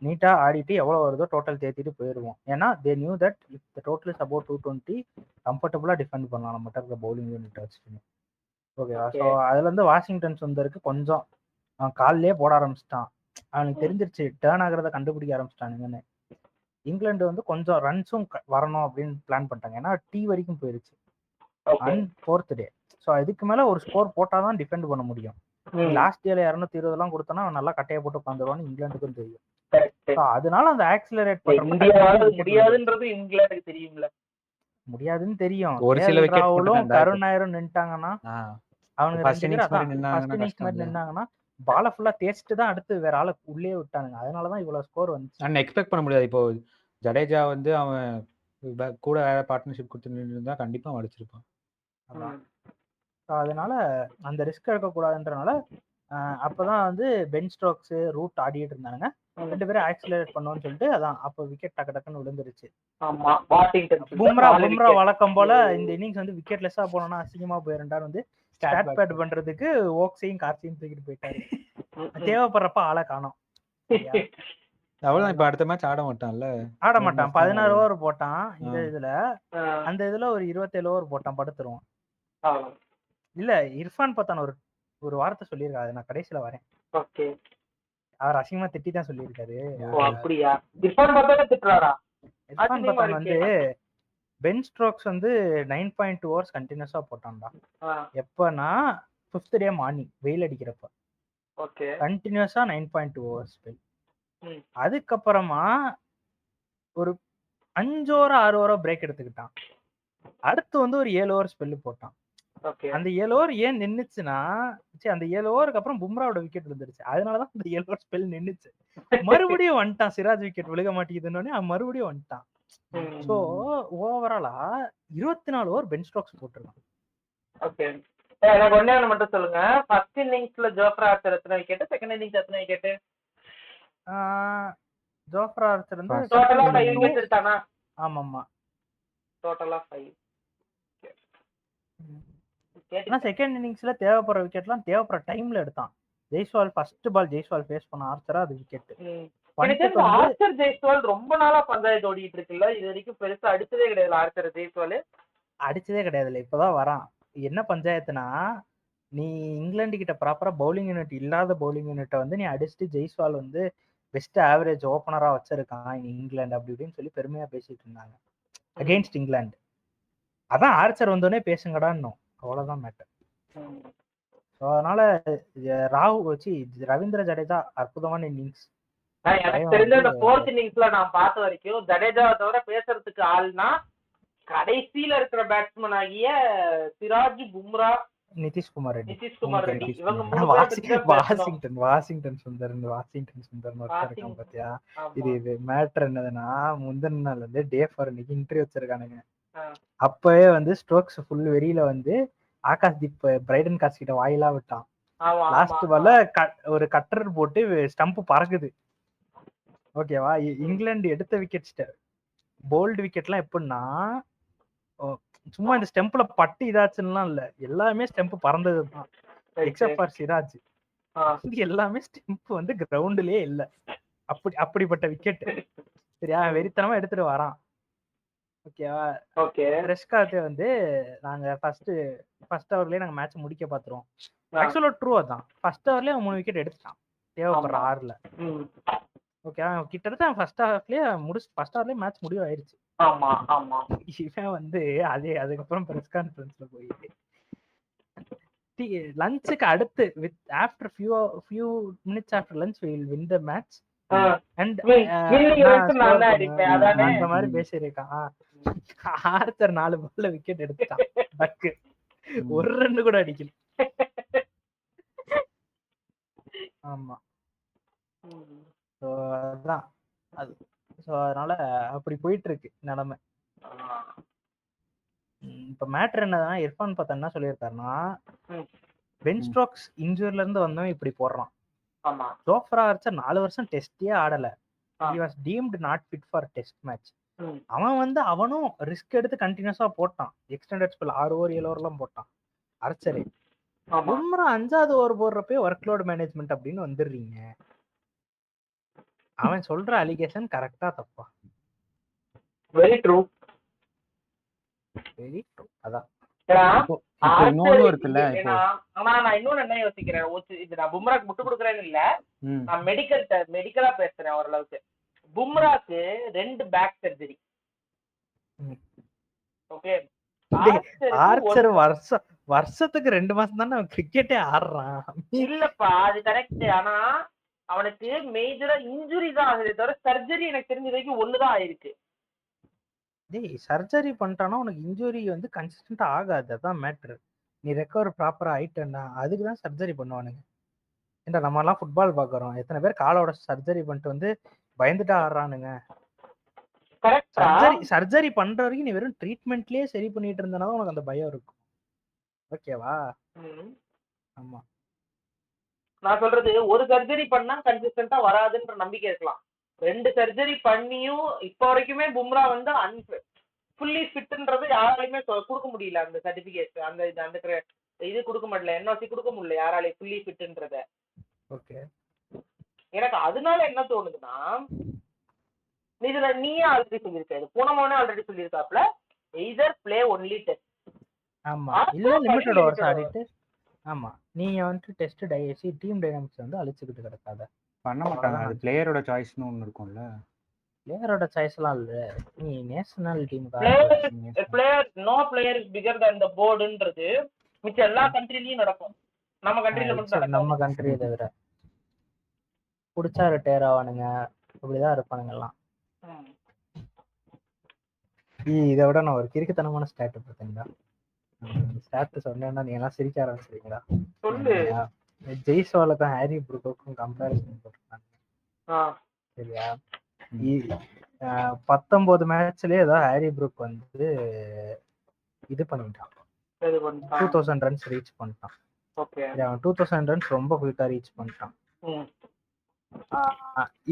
நீட்டா ஆடிட்டு எவ்வளவு வருதோ டோட்டல் தேத்திட்டு போயிடுவோம். ஏன்னா they knew that if the total is about 220 கம்ஃபர்டபுளா டிஃபெண்ட் பண்ணலாம் நம்ம இருக்க பவுலிங் யூனிட் வச்சுட்டு. ஓகேவா? ஸோ அதுல இருந்து வாஷிங்டன் சுந்தருக்கு கொஞ்சம் காலிலே போட ஆரம்பிச்சிட்டான். அவனுக்கு தெரிஞ்சிருச்சு டேர்ன் ஆகிறத கண்டுபிடிக்க ஆரம்பிச்சிட்டானுங்கன்னு. இங்கிலாந்து வந்து கொஞ்சம் ரன்ஸும் வரணும் அப்படின்னு பிளான் பண்ணிட்டாங்க. ஏன்னா டீ வரைக்கும் போயிருச்சு அண்ட் 4th டே. ஸோ இதுக்கு மேல ஒரு ஸ்கோர் போட்டாதான் டிஃபெண்ட் பண்ண முடியும். லாஸ்ட் டேல 220 எல்லாம் கொடுத்தோன்னா அவன் நல்லா கட்டையை போட்டு உட்காந்துருவான்னு இங்கிலாந்துக்கும் தெரியும். அதனால அந்த ஆக்சிலரேட் பண்ற முடியாதுன்றது இங்கிலாந்துக்கு தெரியும்ல. முடியாதுன்னு தெரியும். ஒரு சில கேஎல் wicket ராகுலும் மட்டும்தான்டா இப்போ. கருண் நாயரும் நின்னுட்டாங்கன்னா அவனுங்க ஃபர்ஸ்ட் 2 பேரும் இன்னிங்ஸ் மாதிரி அதான் நின்னாங்கன்னா ஃபர்ஸ்ட் இன்னிங்ஸ் கஷ்டம் மாதிரி இல்ல. நின்னாங்கன்னா பால ஃபுல்லா தேய்ச்சிட்டு தான் அடுத்து வேற ஆளை உள்ளே விட்டானுங்க. அதனாலதான் இவ்வளவு ஸ்கோர் வந்துச்சு. அண்ட் எக்ஸ்பெக்ட் பண்ண முடியாது. இப்போ ஜடேஜா வந்து அவன் கூட வேற பார்ட்னர்ஷிப் கொடுத்து நின்றுருந்தா கண்டிப்பா அவன் அடிச்சிருப்பான். அதான் So, அதனால அந்த ரிஸ்க் எடுக்கக்கூடாதுன்றனால அப்பதான் வந்து பென் ஸ்டோக்ஸ் ரூட் ஆடிட்டு இருந்தானுங்க. 2 பேரும் ஆக்சிலரேட் பண்ணுவோம்னு சொல்லிட்டு அதான் அப்போ விக்கெட் டக்கு டக்குன்னு விழுந்துருச்சு. ஆமா வாஷிங்டன் பும்ரா வழக்கம் போல இந்த இன்னிங்ஸ் வந்து விக்கெட் லெஸ்ஸா போனோம்னா அசிங்கமா போயிருந்தாரு வந்து ஸ்டாட் பேட் பண்றதுக்கு ஓக்ஸையும் கார்த்தியும் தூக்கிட்டு போயிட்டாரு. தேவைப்படுறப்ப ஆளை காணோம். அவ்வளவுதான். இப்ப அடுத்த மேட்ச் ஆட மாட்டான்ல. ஆட மாட்டான். 16 ஓவர் போட்டான் இந்த இதுல. அந்த இதுல ஒரு 27 ஓவர் போட்டான், படுத்துருவான். இல்ல இர்ஃபான் பத்தான் ஒரு வார்த்தை சொல்லியிருக்காரு, நான் கடைசியில வரேன். அவர் அசிங்கமா திட்டி தான் சொல்லியிருக்காரு. இர்ஃபான் பத்தான் வந்து பென் ஸ்ட்ரோக்ஸ் வந்து 9.2 ஹவர்ஸ் கண்டினியூஸா போட்டான்டா. எப்பனா 5th டே மார்னிங் வெயில் அடிக்கிறப்ப கண்டினியூஸா 9.2 ஹவர்ஸ். அதுக்கப்புறமா ஒரு 5 ஓவர் 6 ஓவர் பிரேக் எடுத்துக்கிட்டான். அடுத்து வந்து ஒரு 7 ஓவர் ஸ்பெல்லு போட்டான். அந்த 7 ஓவர் ஏன் நின்னுச்சுன்னா அந்த 7 ஓவருக்கு அப்புறம் பும்ராவோட விக்கெட் விழுந்துருச்சு. அதனாலதான் அந்த 7 ஓவர் ஸ்பெல் நின்னுச்சு. மறுபடியும் வந்துட்டான். சிராஜ் விக்கெட் விழுக மாட்டேங்குதுன்னு அவன் மறுபடியும் வந்துட்டான். சோ ஓவராலா 24 ஓவர் பென் ஸ்டோக்ஸ் போட்டிருக்கான். எனக்கு ஒண்ணே ஒண்ணு மட்டும் சொல்லுங்க. ஃபர்ஸ்ட் இன்னிங்ஸ்ல ஜோஃப்ரா ஆர்ச்சர் எத்தனை விக்கெட், செகண்ட் இன்னிங்ஸ் எத்தனை விக்கெட்? ஜோஃப்ரா ஆர்ச்சர் வந்து டோட்டலா 5 விக்கெட் எடுத்தானா? ஆமாமா, டோட்டலா 5. ஆனா செகண்ட் இன்னிங்ஸ்ல தேவைப்படுற விக்கெட்லாம் தேவைப்படுற டைம்ல எடுத்தான். Jaiswal first ball Jaiswal face பண்ண ஆர்ச்சரா அது விக்கெட். ஆர்ச்சர் ஜெய்ஸ்வால் ரொம்ப நாளா பஞ்சாயத்து ஓடிட்டு இருக்குல்ல. இது வரைக்கும் பெருசா அடிச்சதே கிடையாது. ஆர்ச்சர் ஜெய்ஸ்வால் அடிச்சதே கிடையாதுல்ல, இப்பதான் வரான். என்ன பஞ்சாயத்துனா, நீ இங்கிலாந்து கிட்ட ப்ராப்பரா பவுலிங் யூனிட் இல்லாத பவுலிங் யூனிட்டை வந்து நீ அடிச்சுட்டு ஜெய்ஸ்வால் வந்து பெஸ்ட் ஆவரேஜ் ஓப்பனரா வச்சிருக்கான் இங்கிலாந்து அப்படி இப்படின்னு சொல்லி பெருமையா பேசிட்டு இருந்தாங்க அகெயின்ஸ்ட் இங்கிலாந்து. அதான் ஆர்ச்சர் வந்தோடனே பேசுங்கடான்னு, அவ்வளவுதான் மேட்டர். அதனால ரவீந்திர ஜடேஜா அற்புதமான இன்னிங்ஸ். எனக்கு தெரிஞ்ச இந்த 4th இன்னிங்ஸ்ல நான் பார்த்த வரைக்கும் ஜடேஜாவை தவிர பேசுறதுக்கு ஆள்னா கடைசியில இருக்கிற பேட்ஸ்மேன் ஆகிய சிராஜ், பும்ரா, நிதிஷ்குமார் ரெட்டி இவங்க வாஷிங்டன் சுந்தர் இருக்கான் பாத்தியா. இது மேட்டர் என்னதுன்னா, முந்தின நாள் வந்து டே ஃபார் இன்னைக்கு இன்டர்வியூ வச்சிருக்கானுங்க. அப்பவே வந்து ஸ்ட்ரோக்ஸ் ஃபுல் வெறியில வந்து ஆகாஷ் தீப் பிரைடன் காஸ் கிட்ட வாயிலா விட்டான். லாஸ்ட் பால்ல ஒரு கட்டர் போட்டு ஸ்டம்ப் பறக்குது. ஓகேவா, இங்கிலாந்து எடுத்த விக்கெட் போல்டு விக்கெட்லாம் எப்படின்னா சும்மா இந்த ஸ்டெம்ப்ல பட்டு இதாச்சுன்னா இல்ல, எல்லாமே ஸ்டெம்ப் பறந்ததுதான் எக்ஸப்ட் ஃபார் சிராஜ். எல்லாமே ஸ்டெம்ப் வந்து கிரவுண்ட்லயே இல்ல. அப்படிப்பட்ட விக்கெட். சரியா, வெறித்தனமா எடுத்துட்டு வரான். ஓகேவா, ரெஸ்கார்ட் வந்து நாங்க ஃபர்ஸ்ட் ஓவர்லயே நாங்க மேட்ச் முடிக்க பாத்துருவோம். ஆக்சுவலா ட்ரூ அதான். ஃபர்ஸ்ட் ஓவர்லயே 3 விக்கெட் எடுத்துட்டான் தேவைப்படுற 6ல. ஓகே, கிட்டத்தட்ட ஃபர்ஸ்ட் ஹாஃப்லயே மேட்ச் முடிவு ஆயிருச்சு. இவன் வந்து அதுக்கப்புறம் பிரஸ் கான்ஃபரன்ஸ்ல போயிட்டு லஞ்சுக்கு அடுத்து after few minutes after lunch we will win the match and அந்த மாதிரி பேசியிருக்கான். ஆர்ச்சர் 4 பால்ல விக்கெட் எடுத்துட்டான். பக்கு ஒரு ரன் கூட அடிக்கல. ஆமா, அதான் அது. அதனால அப்படி போயிட்டு இருக்கு நிலைமை. இப்ப மேட்டர் என்னன்னா, இர்ஃபான் பத்தான் என்ன சொல்லியிருக்காருன்னா, பென் ஸ்டோக்ஸ் இன்ஜூரில இருந்து வந்தவன் இப்படி போடுறான். ஜோஃப்ரா ஆர்ச்சர் 4 வருஷம் டெஸ்டே ஆடல. he was deemed not fit for test match. அவன் வந்து அவனும் ரிஸ்க் எடுத்து கண்டினியூஸா போட்டான். எக்ஸ்டெண்டட் ஸ்பெல் 6 ஓவர் 7 ஓவர்லாம் போட்டான் ஆர்ச்சரே. பும்ரா 5வது ஓவர் போடுறப்பே ஒர்க் லோட் மேனேஜ்மெண்ட் அப்படின்னு வந்துடுறீங்க. அவன் சொல்ற அலிகேஷன் கரெக்டா தப்பா? Very true. அதான் இன்னொன்னு இருக்குல்ல. ஆனா நான் இன்னொன்னு என்ன யோசிக்கிறேன், இது நான் பும்ராக்கு முட்டு கொடுக்குறேன்னு இல்ல, நான் மெடிக்கலா பேசுறேன் ஓரளவுக்கு. பும்ராக்கு 2 பேக் சர்ஜரி. ஓகே, ஆர்ச்சர் வருஷத்துக்கு 2 மாசம் தானே அவன் கிரிக்கெட்டே ஆடுறான். இல்லப்பா, அது கரெக்ட். ஆனா அவனுக்கு மேஜரா இன்ஜுரி தான் ஆகுது தவிர சர்ஜரி எனக்கு தெரிஞ்ச வரைக்கும் 1 தான் ஆயிருக்கு. டேய் சர்ஜரி பண்ணிட்டானா உனக்கு இன்ஜுரி வந்து கன்சிஸ்டண்டா ஆகாது, அதான் மேட்ரு. நீ ரெக்கவர் ப்ராப்பரா ஆயிட்டேன்னா அதுக்கு தான் சர்ஜரி பண்ணுவானுங்க. ஏன்டா நம்ம எல்லாம் ஃபுட்பால் பாக்குறோம், எத்தனை பேர் காலோட சர்ஜரி பண்ணிட்டு வந்து பயந்துட்டா ஆடுறானுங்க. கரெக்டா? சர்ஜரி பண்ற வரைக்கும் நீ வெறும் ட்ரீட்மெண்ட்லயே சரி பண்ணிட்டு இருந்தனா உனக்கு அந்த பயம் இருக்கும். ஓகேவா? ஆமா. நான் சொல்றது ஒரு சர்ஜரி பண்ணா கன்சிஸ்டன்டா வராதுன்ற நம்பிக்கை இருக்கலாம். 2 சர்ஜரி பண்ணியும் இப்ப வரைக்குமே பும்ரா வந்து ஃபுல்லி ஃபிட்ன்றது யாராலையுமே கொடுக்க முடியல. அந்த சர்டிபிகேட் அந்த இது கொடுக்க முடியல, என்ஓசி கொடுக்க முடியல யாராலையும் ஃபுல்லி ஃபிட்ன்றத. ஓகே. எனக்கு அதனால என்ன தோணுதுன்னா, இதுல நீயே ஆல்ரெடி சொல்லியிருக்க, பூனமோனே ஆல்ரெடி சொல்லியிருக்காப்ல, எய்தர் பிளே ஒன்லி டெஸ்ட். ஆமா, இல்ல லிமிட்டட் ஓவர்ஸ் ஆடிட்டு. ஆமா, நீங்க வந்து டெஸ்ட் டைசி டீம் டைனமிக்ஸ் வந்து அழிச்சுக்கிட்டு கிடக்காத. பண்ண மாட்டாங்க, அது பிளேயரோட சாய்ஸ்னு ஒன்று இருக்கும்ல. பிளேயரோட சாய்ஸ்லாம் இல்ல, நீ national team player no player is bigger than the போர்டுன்றது மிச்ச எல்லா கண்ட்ரிலயும் நடக்கும், நம்ம கண்ட்ரில மட்டும் நடக்கும். நம்ம கண்ட்ரியை தவிர புடிச்சா ரிட்டையர் ஆவானுங்க, அப்படிதான் இருப்பானுங்க எல்லாம். இதை விட நான் ஒரு கிறுக்குத்தனமான ஸ்டாட் பார்த்தீங்களா? ஸ்டாட் சொன்னேன்னா நீங்க எல்லாம் சிரிக்க ஆரம்பிச்சிருக்கீங்களா? ஜெய்ஸ்வாலுக்கும் ஹாரி ப்ரூக்குக்கும் கம்பேரிசன் போட்டிருக்காங்க. சரியா? 19 மேட்ச்லயே ஏதோ ஹாரி ப்ரூக் வந்து இது பண்ணிட்டான், 2000 ரன்ஸ் ரீச் பண்ணிட்டான். 2000 ரன்ஸ் ரொம்ப குயிக்கா ரீச் பண்ணிட்டான்.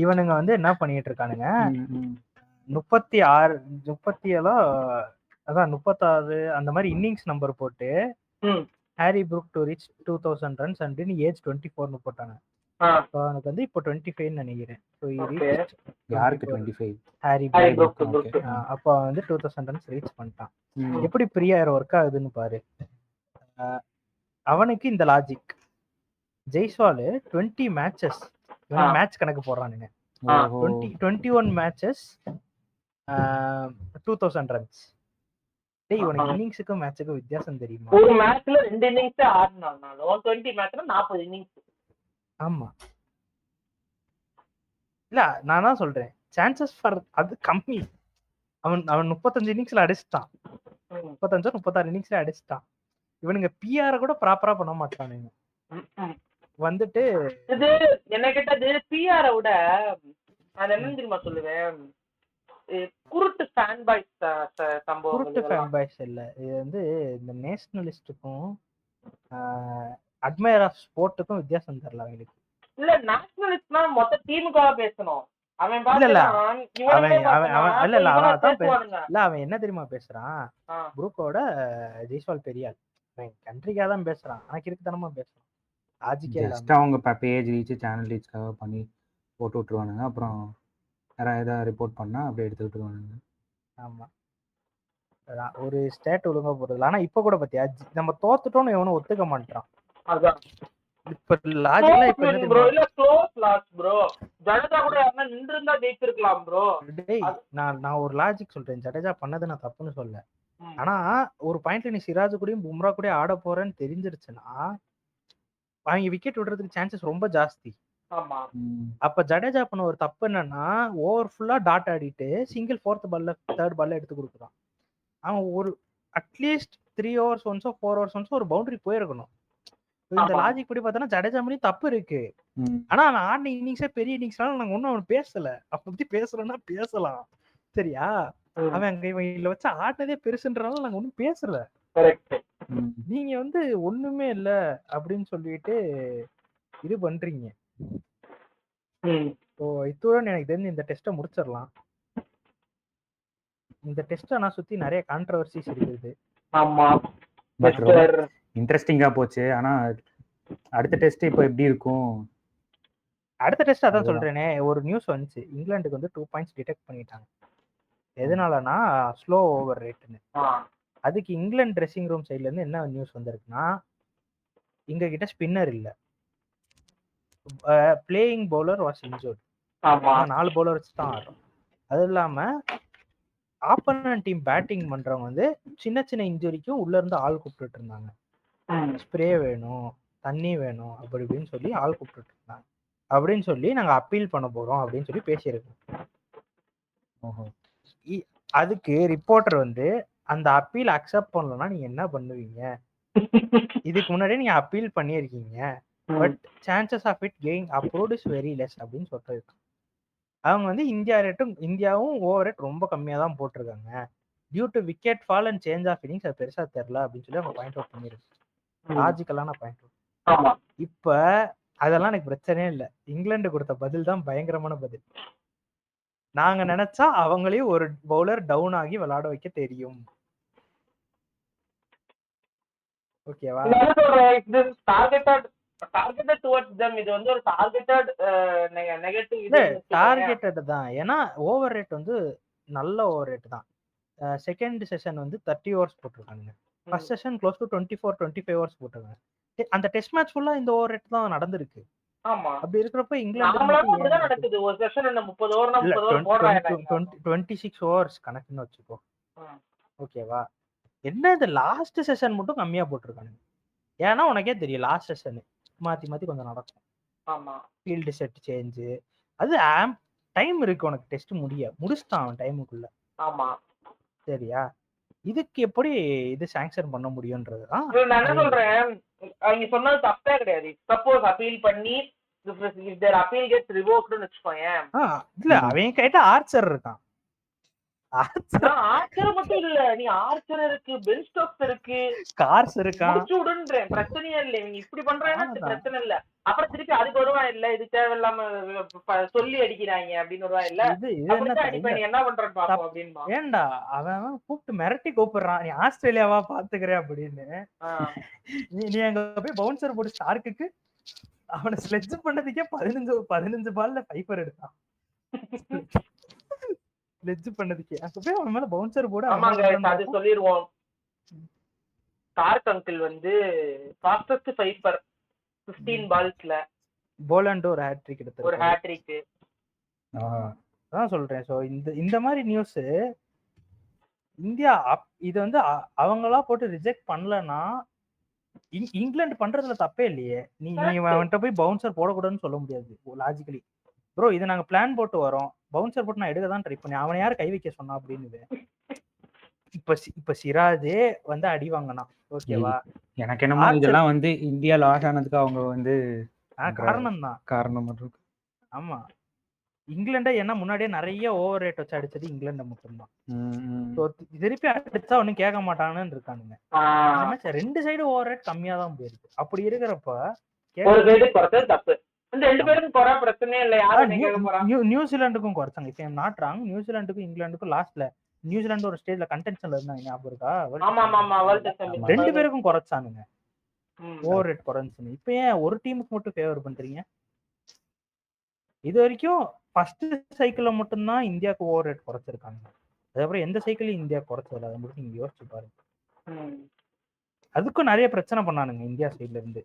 இவனுங்க வந்து என்ன பண்ணிட்டு இருக்கானுங்க, 37 அதான் 36 அந்த மாதிரி இன்னிங்ஸ் நம்பர் போட்டு Harry Brook to reach 2000 runs and age 24 போட்டாங்க. அவனுக்கு வந்து இப்போ 25 நினைக்கிறேன். யாருக்கு 25? Harry Brook. அப்போ வந்து 2000 ரன்ஸ் ரீச் பண்ணிட்டான். எப்படி பிரியாயிரம் ஒர்க் ஆகுதுன்னு பாரு. அவனுக்கு இந்த லாஜிக். ஜெய்ஸ்வால் 20 மேட்சஸ் மேட்ச் கணக்கு போடுறானுங்க. 21 மேட்சஸ் 2000 ரன்ஸ். டேய் உனக்கு இன்னிங்ஸ்க்கும் மேட்சுக்கும் வித்தியாசம் தெரியுமா? ஒரு மேட்ச்ல 2 இன்னிங்ஸ் ஆடுனாலும் 20 மேட்ச்ல 40 இன்னிங்ஸ். ஆமா, இல்ல நான் தான் சொல்றேன், சான்சஸ் ஃபார் அது கம்மி. அவன் 35 இன்னிங்ஸ்ல அடிச்சிட்டான், 35-36 இன்னிங்ஸ்ல அடிச்சிட்டான். இவனுங்க பிஆர் கூட ப்ராப்பரா பண்ண மாட்டானுங்க. வந்துட்டு இது என்ன கேட்டது பிஆரை விட நான் என்ன தெரியுமா சொல்லுவேன், குருட்டு ஃபேன் பாய்ஸ் சம்பவம். குருட்டு ஃபேன் பாய்ஸ் இல்ல, இது வந்து இந்த நேஷனலிஸ்டுக்கும் அட்மையர் ஆஃப் ஸ்போர்ட்டுக்கும் வித்தியாசம் தெரியல அவங்களுக்கு. இல்ல நேஷனலிஸ்ட்னா மொத்த டீமுக்காக பேசணும். அவன் அவன் என்ன தெரியுமா பேசுறான், குரூப்போட ஜெய்ஸ்வால் பெரியாள் அவன் கண்ட்ரிக்காக தான் பேசுறான், ஆனா கிறுக்குத்தனமா பேசுறான். அவங்க பேஜ் ரீச் சேனல் ரீச்காக பண்ணி போட்டு விட்டுருவானுங்க, அப்புறம் ஏதாவது ரிப்போர்ட் பண்ணா அப்படியே எடுத்து விட்டுருவானுங்க. ஆமா, ஒரு ஸ்டேட் ஒழுங்கா போடுறது. ஆனா இப்ப கூட பாத்தியா நம்ம தோத்துட்டோம்னு எவனும் ஒத்துக்க மாட்டான். இப்ப லாஜிக்கலா இப்ப என்ன ப்ரோ, இல்ல க்ளோஸ் லாஸ் ப்ரோ, ஜடேஜா கூட யாரனா நின்னுந்தா ஜெயிச்சிருக்கலாம் ப்ரோ. டேய் நான் ஒரு லாஜிக் சொல்றேன், ஜடேஜா பண்ணது நான் தப்புன்னு சொல்ல. ஆனா ஒரு பாயிண்ட்ல நீ சிராஜ் கூடயும் பும்ரா கூட ஆட போறேன்னு தெரிஞ்சிருச்சுன்னா அவங்க விக்கெட் விடுறதுக்கு சான்சஸ் ரொம்ப ஜாஸ்தி. அப்ப ஜடேஜா பண்ண ஒரு தப்பு என்னன்னா, ஓவர் ஃபுல்லா டாட் ஆடிட்டு சிங்கிள் 4th பால்ல 3rd பால்ல எடுத்து கொடுக்குறான். அவன் ஒரு அட்லீஸ்ட் 3 overs ஒன்ஸோ 4 overs ஒன்ஸோ ஒரு பவுண்டரி போயிருக்கணும். இந்த லாஜிக் படி பார்த்தோன்னா ஜடேஜா மாதிரி தப்பு இருக்கு. ஆனா அவன் ஆடின இன்னிங்ஸே பெரிய இன்னிங்ஸ்னால நாங்க ஒன்னும் அவன் பேசல. அப்ப பத்தி பேசலன்னா பேசலாம், சரியா? அவன் அங்க இவன் வச்சு ஆடினதே பெருசுன்றனால நாங்க ஒன்னும் பேசல. நீங்க வந்து ஒண்ணுமே இல்ல அப்படின்னு சொல்லிட்டு இது பண்றீங்க. இத்துடன் எனக்கு தெரிஞ்சு இந்த டெஸ்ட்டை முடிச்சிடலாம். இந்த டெஸ்ட் ஆனா சுத்தி நிறைய கான்ட்ரோவர்சிஸ் இருக்குது. ஆமா, இன்ட்ரெஸ்டிங்கா போச்சு. ஆனா அடுத்த டெஸ்ட் இப்போ எப்படி இருக்கும்? அடுத்த டெஸ்ட் அதான் சொல்றேனே, ஒரு நியூஸ் வந்துச்சு, இங்கிலாந்துக்கு வந்து 2 பாயிண்ட்ஸ் டிடெக்ட் பண்ணிட்டாங்க. எதனாலனா ஸ்லோ ஓவர் ரேட்னு. அதுக்கு இங்கிலாந்து ட்ரெஸ்ஸிங் ரூம் சைட்ல இருந்து என்ன நியூஸ் வந்திருக்குன்னா, எங்க கிட்ட ஸ்பின்னர் இல்ல, playing bowler was injured. 4 bowlers தான் ஆடுறோம். அது இல்லாம ஆப்போனன்ட் டீம் பேட்டிங் பண்றவங்க வந்து சின்ன சின்ன இன்ஜுரிக்கும் உள்ள இருந்து ஆள் கூப்பிட்டு இருந்தாங்க. ஸ்ப்ரே வேணும், தண்ணி வேணும், அப்படி இப்படின்னு சொல்லி ஆள் கூப்பிட்டு இருந்தாங்க. அப்படின்னு சொல்லி நாங்க அப்பீல் பண்ண போறோம் அப்படின்னு சொல்லி பேசியிருக்கோம். அதுக்கு ரிப்போர்ட்டர் வந்து அந்த அப்பீல் அக்செப்ட் பண்ணலன்னா நீங்க என்ன பண்ணுவீங்க? இதுக்கு முன்னாடியே நீங்க அப்பீல் பண்ணியிருக்கீங்க. But chances of it gain approved is very less அப்படின்னு சொல்றது. அவங்க வந்து இந்தியாவும் ஓவர் ரேட் ரொம்ப கம்மியா தான் போட்டிருக்காங்க. Due to wicket fall and change of innings அது பெருசா தெரியல அப்படின்னு சொல்லி அவங்க பாயிண்ட் அவுட் பண்ணிருக்கு. லாஜிக்கலான பாயிண்ட் அவுட். இப்ப அதெல்லாம் எனக்கு பிரச்சனையே இல்லை. இங்கிலாந்து கொடுத்த பதில் தான் பயங்கரமான பதில். நாங்க நினைச்சா அவங்களையும் ஒரு பவுலர் டவுன் ஆகி விளையாட வைக்க தெரியும். ஓகேவா? இது வந்து ஒரு டார்கெட்டட் நெகட்டிவ் இல்ல டார்கெட்டட் தான். ஏன்னா ஓவர் ரேட் வந்து நல்ல ஓவர் ரேட் தான். செகண்ட் செஷன் வந்து 30 ஓவர்ஸ் போட்டிருக்காங்க. First session close to 24-25 overs போட்டிருக்காங்க. அந்த டெஸ்ட் மேட்ச் ஃபுல்லா இந்த ஓவர் ரேட் தான் நடந்திருக்கு. ஆமா. அப்படி இருக்கிறப்ப இங்கிலாந்து நடக்குது. ஒரு செஷன் என்ன 30 ஓவர் 30 ஓவர் போடுறாங்க. 26 ஓவர்ஸ் கணக்குன்னு வச்சுக்கோ. ஓகேவா? என்ன இந்த லாஸ்ட் செஷன் மட்டும் கம்மியா போட்டிருக்காங்க. ஏன்னா உனக்கே தெரியும் லாஸ்ட் செஷன் மாத்தி கொஞ்சம் நடக்கும். ஆமா. ஃபீல்டு செட் சேஞ்ச் அது டைம் இருக்கு உனக்கு டெஸ்ட் முடிச்சிட்டான் அவன் டைமுக்குள்ள. ஆமா. சரியா? இதுக்கு எப்படி இது சாங்ஷன் பண்ண முடியும்ன்றது தான் நான் என்ன சொல்றேன். அவங்க சொன்னது தப்பே கிடையாது. சப்போஸ் அப்பீல் பண்ணி if their appeal gets revoked னு வெச்சுக்கோயேன். இல்ல அவன் கிட்ட ஆர்ச்சர் இருக்கான். ஆர்ச்சர் மட்டும் இல்ல, நீ ஆர்ச்சர் இருக்கு, பென் ஸ்டோக்ஸ் இருக்கு, கார்ஸ் இருக்கா, முடிச்சுடுன்றேன். பிரச்சனையே இல்ல. இவங்க இப்படி பண்றாங்கன்னா பிரச்சனை இல்ல. அப்புறம் திருப்பி அதுக்கு வருவா இல்ல, இது தேவையில்லாம சொல்லி அடிக்கிறாங்க அப்படின்னு வருவா இல்ல. அடிப்பேன் என்ன பண்றேன்னு பாப்போம் அப்படின்னு. ஏன்டா அவன் கூப்பிட்டு மிரட்டி கூப்பிடுறான், நீ ஆஸ்திரேலியாவா பாத்துக்கிறேன் அப்படின்னு. நீ அங்க போய் பவுன்சர் போட்டு ஸ்டார்க்குக்கு அவனை ஸ்லெட்ஜ் பண்ணதுக்கே 15 பால்ல ஃபைபர் எடுத்தான். ஸ்லெட்ஜ் பண்ணதுக்கே அங்க போய் அவன் மேல பவுன்சர் போட. அது சொல்லிடுவோம். ஸ்டார்க் அங்கிள் வந்து ஃபாஸ்டஸ்ட் ஃபைபர் 15 பால்ஸ்ல போலண்ட் ஒரு ஹேட்ரிக் எடுத்தாரு. ஒரு ஹேட்ரிக். அதான் சொல்றேன். சோ இந்த மாதிரி நியூஸ் இந்தியா இது வந்து அவங்களா போட்டு ரிஜெக்ட் பண்ணலன்னா இங்கிலாந்து பண்றதுல தப்பே இல்லையே. நீ அவன்கிட்ட போய் பவுன்சர் போடக்கூடாதுன்னு சொல்ல முடியாது லாஜிக்கலி. ப்ரோ இதை நாங்க பிளான் போட்டு வரோம், பவுன்சர் போட்டு நான் எடுக்க தான் ட்ரை பண்ணேன், அவனை யாரும் கை வைக்க சொன்னா அப்படின்னு. இப்ப சிராஜே வந்து அடி வாங்கினான். ஓகேவா? எனக்கு என்னமோ இதெல்லாம் வந்து இந்தியா லாஸ் ஆனதுக்கு அவங்க வந்து காரணம் இருக்கு. ஆமா, இங்கிலாண்டை என்ன முன்னாடியே நிறைய ஓவர் ரேட் வச்சு அடிச்சது இங்கிலாந்து மட்டும்தான். திருப்பி அடிச்சா ஒன்னும் கேட்க மாட்டாங்கன்னு இருக்கானுங்க. 2 சைடு ஓவர் ரேட் கம்மியா தான் போயிருக்கு. அப்படி இருக்கிறப்ப நியூசிலாந்துக்கும் குறைச்சாங்க. இப்ப நாட் ராங், நியூசிலாந்துக்கும் இங்கிலாந்துக்கும் லாஸ்ட்ல நியூசிலாந்து ஒரு ஸ்டேஜ்ல கண்டென்ஷன்ல இருந்தாங்க, ஞாபகம் இருக்கா? 2 பேருக்கும் குறைச்சானுங்க ஓவர் ரேட் குறைஞ்சுன்னு. இப்ப ஏன் ஒரு டீமுக்கு மட்டும் ஃபேவர் பண்றீங்க? இது வரைக்கும் ஃபர்ஸ்ட் சைக்கிள்ல மட்டும்தான் இந்தியாவுக்கு ஓவர் ரேட் குறைச்சிருக்காங்க. அதுக்கப்புறம் எந்த சைக்கிளையும் இந்தியா குறைச்சதில்ல. அதை மட்டும் நீங்க யோசிச்சு பாருங்க. அதுக்கும் நிறைய பிரச்சனை பண்ணானுங்க இந்தியா சைட்ல இருந்து,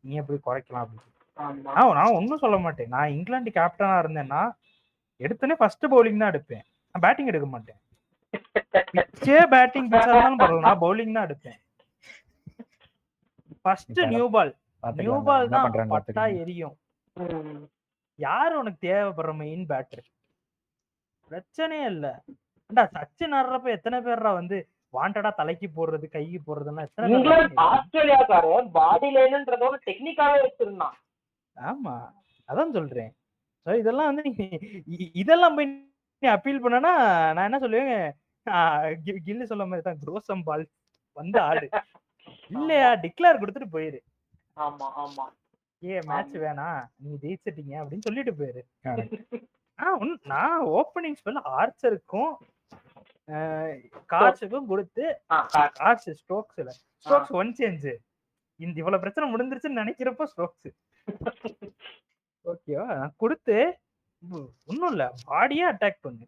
நீ எப்படி குறைக்கலாம் அப்படின்னு. நான் ஒன்னும் சொல்ல மாட்டேன். நான் இங்கிலாந்து கேப்டனா இருந்தேன்னா எடுத்தோடனே ஃபர்ஸ்ட் பவுலிங் தான் எடுப்பேன், நான் பேட்டிங் எடுக்க மாட்டேன். பேட்டிங் நான் பவுலிங் தான் எடுப்பேன். ஃபர்ஸ்ட் நியூ பால் தான் பட்டா எரியும். யாரு உனக்கு தேவைப்படுற மெயின் பேட்டர்? பிரச்சனையே இல்ல. சச்சின் ஆடுறப்ப எத்தனை பேர்ரா வந்து வாண்டடா தலைக்கு போடுறது கைக்கு போடுறதுன்னா எத்தனை பேர்? ஆஸ்திரேலியாக்காரன் பாடி லைன்ன்றதோட டெக்னிக்காவே வச்சிருந்தான். ஆமா, அதான் சொல்றேன். இதெல்லாம் வந்து இதெல்லாம் போய் நீ அப்பீல் பண்ணனா நான் என்ன சொல்லுவேன், கில்லு சொல்ல மாதிரி தான், க்ரோசம் பால் வந்து ஆடு இல்லையா டிக்ளேர் கொடுத்துட்டு போயிரு. ஆமா ஆமா, மேட்ச் வேணாம் நீ ஜெயிச்சிட்டீங்க அப்படின்னு சொல்லிட்டு போயிரு. நான் ஓப்பனிங் ஸ்பெல் ஆர்ச்சருக்கும் கார்ஸுக்கும் கொடுத்து ஸ்டோக்ஸ் ஒன் சேஞ்ச் இந்த இவ்வளவு பிரச்சனை முடிஞ்சிருச்சுன்னு நினைக்கிறப்ப ஸ்டோக்ஸ் ஓகேவா நான் கொடுத்து ஒன்னும் இல்ல பாடியே அட்டாக் பண்ணு.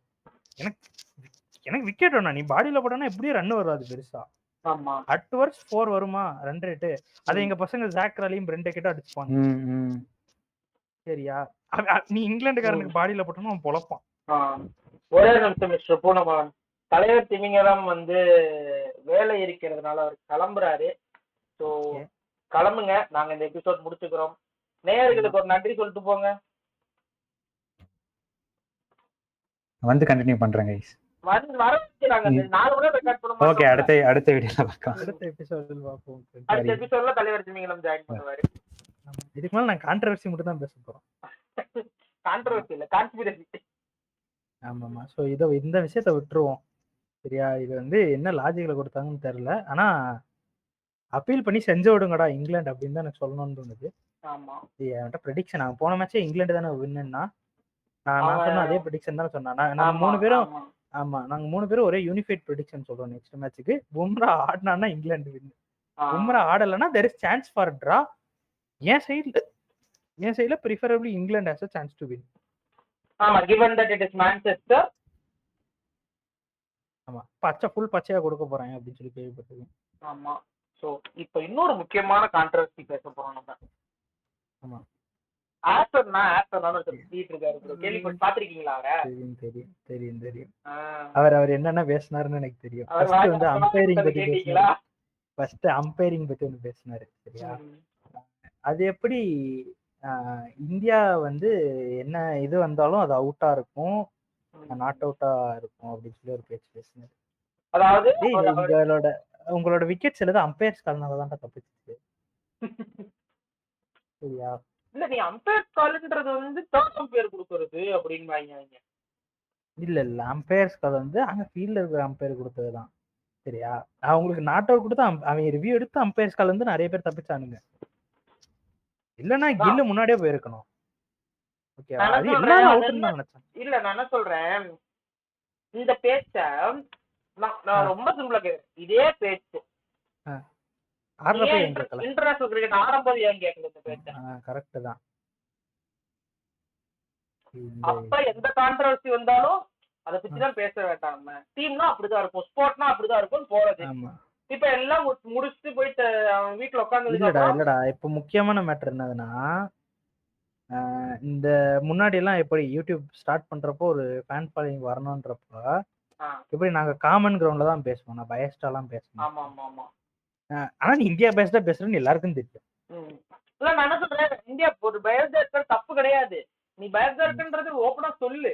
எனக்கு விக்கெட் வேணா, நீ பாடியில போட்டோன்னா எப்படியும் ரன் வராது பெருசா. அட் ஓவர்ஸ் 4 வருமா ரன் ரேட்டு? அதை எங்க பசங்க ஜாக்ராலையும் பிரெண்ட் கிட்ட அடிச்சுப்பாங்க. சரியா? நீ இங்கிலாந்துக்காரனுக்கு பாடியில போட்டோம்னா அவன் பொழப்பான். ஒரே நிமிஷம் மிஸ்டர் பூனமகன், தலைவர் திமிங்கலம் வந்து வேலை இருக்கிறதுனால அவர் கிளம்புறாரு. ஸோ கிளம்புங்க, நாங்க இந்த எபிசோட் முடிச்சுக்கிறோம். நேயர்களுக்கு ஒரு நன்றி சொல்லிட்டு போங்க. வந்து கண்டினியூ பண்றேன் கைஸ். வர வச்சுறாங்க. 4 கூட ரெக்கார்ட் பண்ண ஓகே, மாட்டோம். அடுத்த வீடியோல பார்க்கலாம். அடுத்த எபிசோடில் பார்ப்போம். அடுத்த எபிசோட்ல தலைவர் திமிங்கலம் ஜாயின் பண்ணுவாரு. இதுக்கு மேல நான் கான்ட்ரவர்சி மட்டும் தான் பேச போறோம். கான்ட்ரோவர்சி இல்ல, கான்ஸ்பிரசி. ஆமாமா. ஸோ இந்த விஷயத்த விட்டுருவோம். சரியா? இது வந்து என்ன லாஜிக்ல கொடுத்தாங்கன்னு தெரியல. ஆனா அப்பீல் பண்ணி செஞ்சு விடுங்கடா இங்கிலாந்து அப்படின்னு தான் எனக்கு சொல்லணும்னு தோணுது. ஆமா, என்கிட்ட ப்ரெடிக்ஷன் அவன் போன மேட்சே இங்கிலாந்து தானே வின்னுன்னா நான் சொன்ன அதே ப்ரெடிக்ஷன் தானே சொன்னான். நாங்க 3 பேரும் நாங்க 3 பேரும் ஒரே யூனிஃபைட் ப்ரெடிக்ஷன் சொல்றோம். நெக்ஸ்ட் மேட்சுக்கு பும்ரா ஆடினான்னா இங்கிலாந்து வின், பும்ரா ஆடலைன்னா there is chance for draw. என் சைடுல preferably England has a chance to win. ஆமா, given that it is Manchester. ஆமா, ஃபுல் பச்சையா கொடுக்க போறாங்க அப்படின்னு சொல்லி கேள்விப்பட்டிருக்கேன். ஆமா. சோ இப்போ இன்னொரு முக்கியமான கான்ட்ரோவர்சி பேச போறோம் நம்ம. ஆமா, ஆஸ்டர்னா சொல்லிட்டு இருக்காரு ப்ரோ. கேள்விப்பட்டு பாத்திருக்கீங்களா அவரை? தெரியும். அவர் என்னென்ன பேசினாருன்னு எனக்கு தெரியும். ஃபர்ஸ்ட் வந்து அம்பைரிங் பத்தி பேசினாரு. அம்பைரிங் பத்தி ஒன்று பேசினாரு. சரியா? அது எப்படி இந்தியா வந்து என்ன இது வந்தாலும் அது அவுட்டா இருக்கும், நாட் அவுட்டா இருக்கும் அப்படின்னு சொல்லி ஒரு பேச்சு பேசினாரு. அதாவது உங்களோட விக்கெட் சிலது அம்பையர்ஸ் கால்னாலதான் தப்பிச்சு. சரியா? இல்ல, நீ அம்பையர் கால்ன்றது வந்து தேர்ட் அம்பையர் கொடுக்கறது அப்படின்வாங்க. இல்ல அம்பையர்ஸ் கால் வந்து அங்க ஃபீல்ட்ல இருக்கிற அம்பையர் கொடுத்ததுதான். சரியா? அவங்களுக்கு நாட் அவுட் கொடுத்தா அவங்க ரிவ்யூ எடுத்து அம்பையர்ஸ் கால் வந்து நிறைய பேர் தப்பிச்சானுங்க. இல்லன்னா கில்லு முன்னாடியே போயிருக்கணும். ஓகேவா? அது எல்லாரும் அவுட்னு தான் நினைச்சேன். இல்ல, நான் என்ன சொல்றேன், இந்த பேச்ச நான் ரொம்ப சிம்பிளா கேக்குறேன். இதே பேச்சு இன்டர்நேஷனல் கிரிக்கெட் ஆரம்பம் ஏன் கேட்கல இந்த பேச்ச? கரெக்ட் தான். அப்ப எந்த கான்ட்ரோவர்சி வந்தாலும் அதை பத்திதான் பேச வேண்டாம். நம்ம டீம்னா அப்படிதான் இருக்கும், ஸ்போர்ட்னா அப்படிதான் இருக்கும் போறது. இப்ப எல்லாம் முடிச்சுட்டு போயிட்டு வீட்டுல உட்காந்து இல்லடா இப்ப முக்கியமான மேட்டர் என்னதுன்னா, இந்த முன்னாடி எல்லாம் எப்படி யூடியூப் ஸ்டார்ட் பண்றப்போ ஒரு ஃபேன் ஃபாலோயிங் வரணும்ன்றப்ப எப்படி நாங்க காமன் கிரவுண்ட்ல தான் பேசுவோம், நான் பயஸ்டாலாம் பேசுவோம். ஆனா நீ இந்தியா பேஸ்டா பேசுறேன்னு எல்லாருக்கும் தெரியும். இல்ல, நான் என்ன சொல்றேன், இந்தியா ஒரு பயஸ்டா இருக்கிறது தப்பு கிடையாது. நீ பயஸ்டா இருக்குன்றது ஓப்பனா சொல்லு.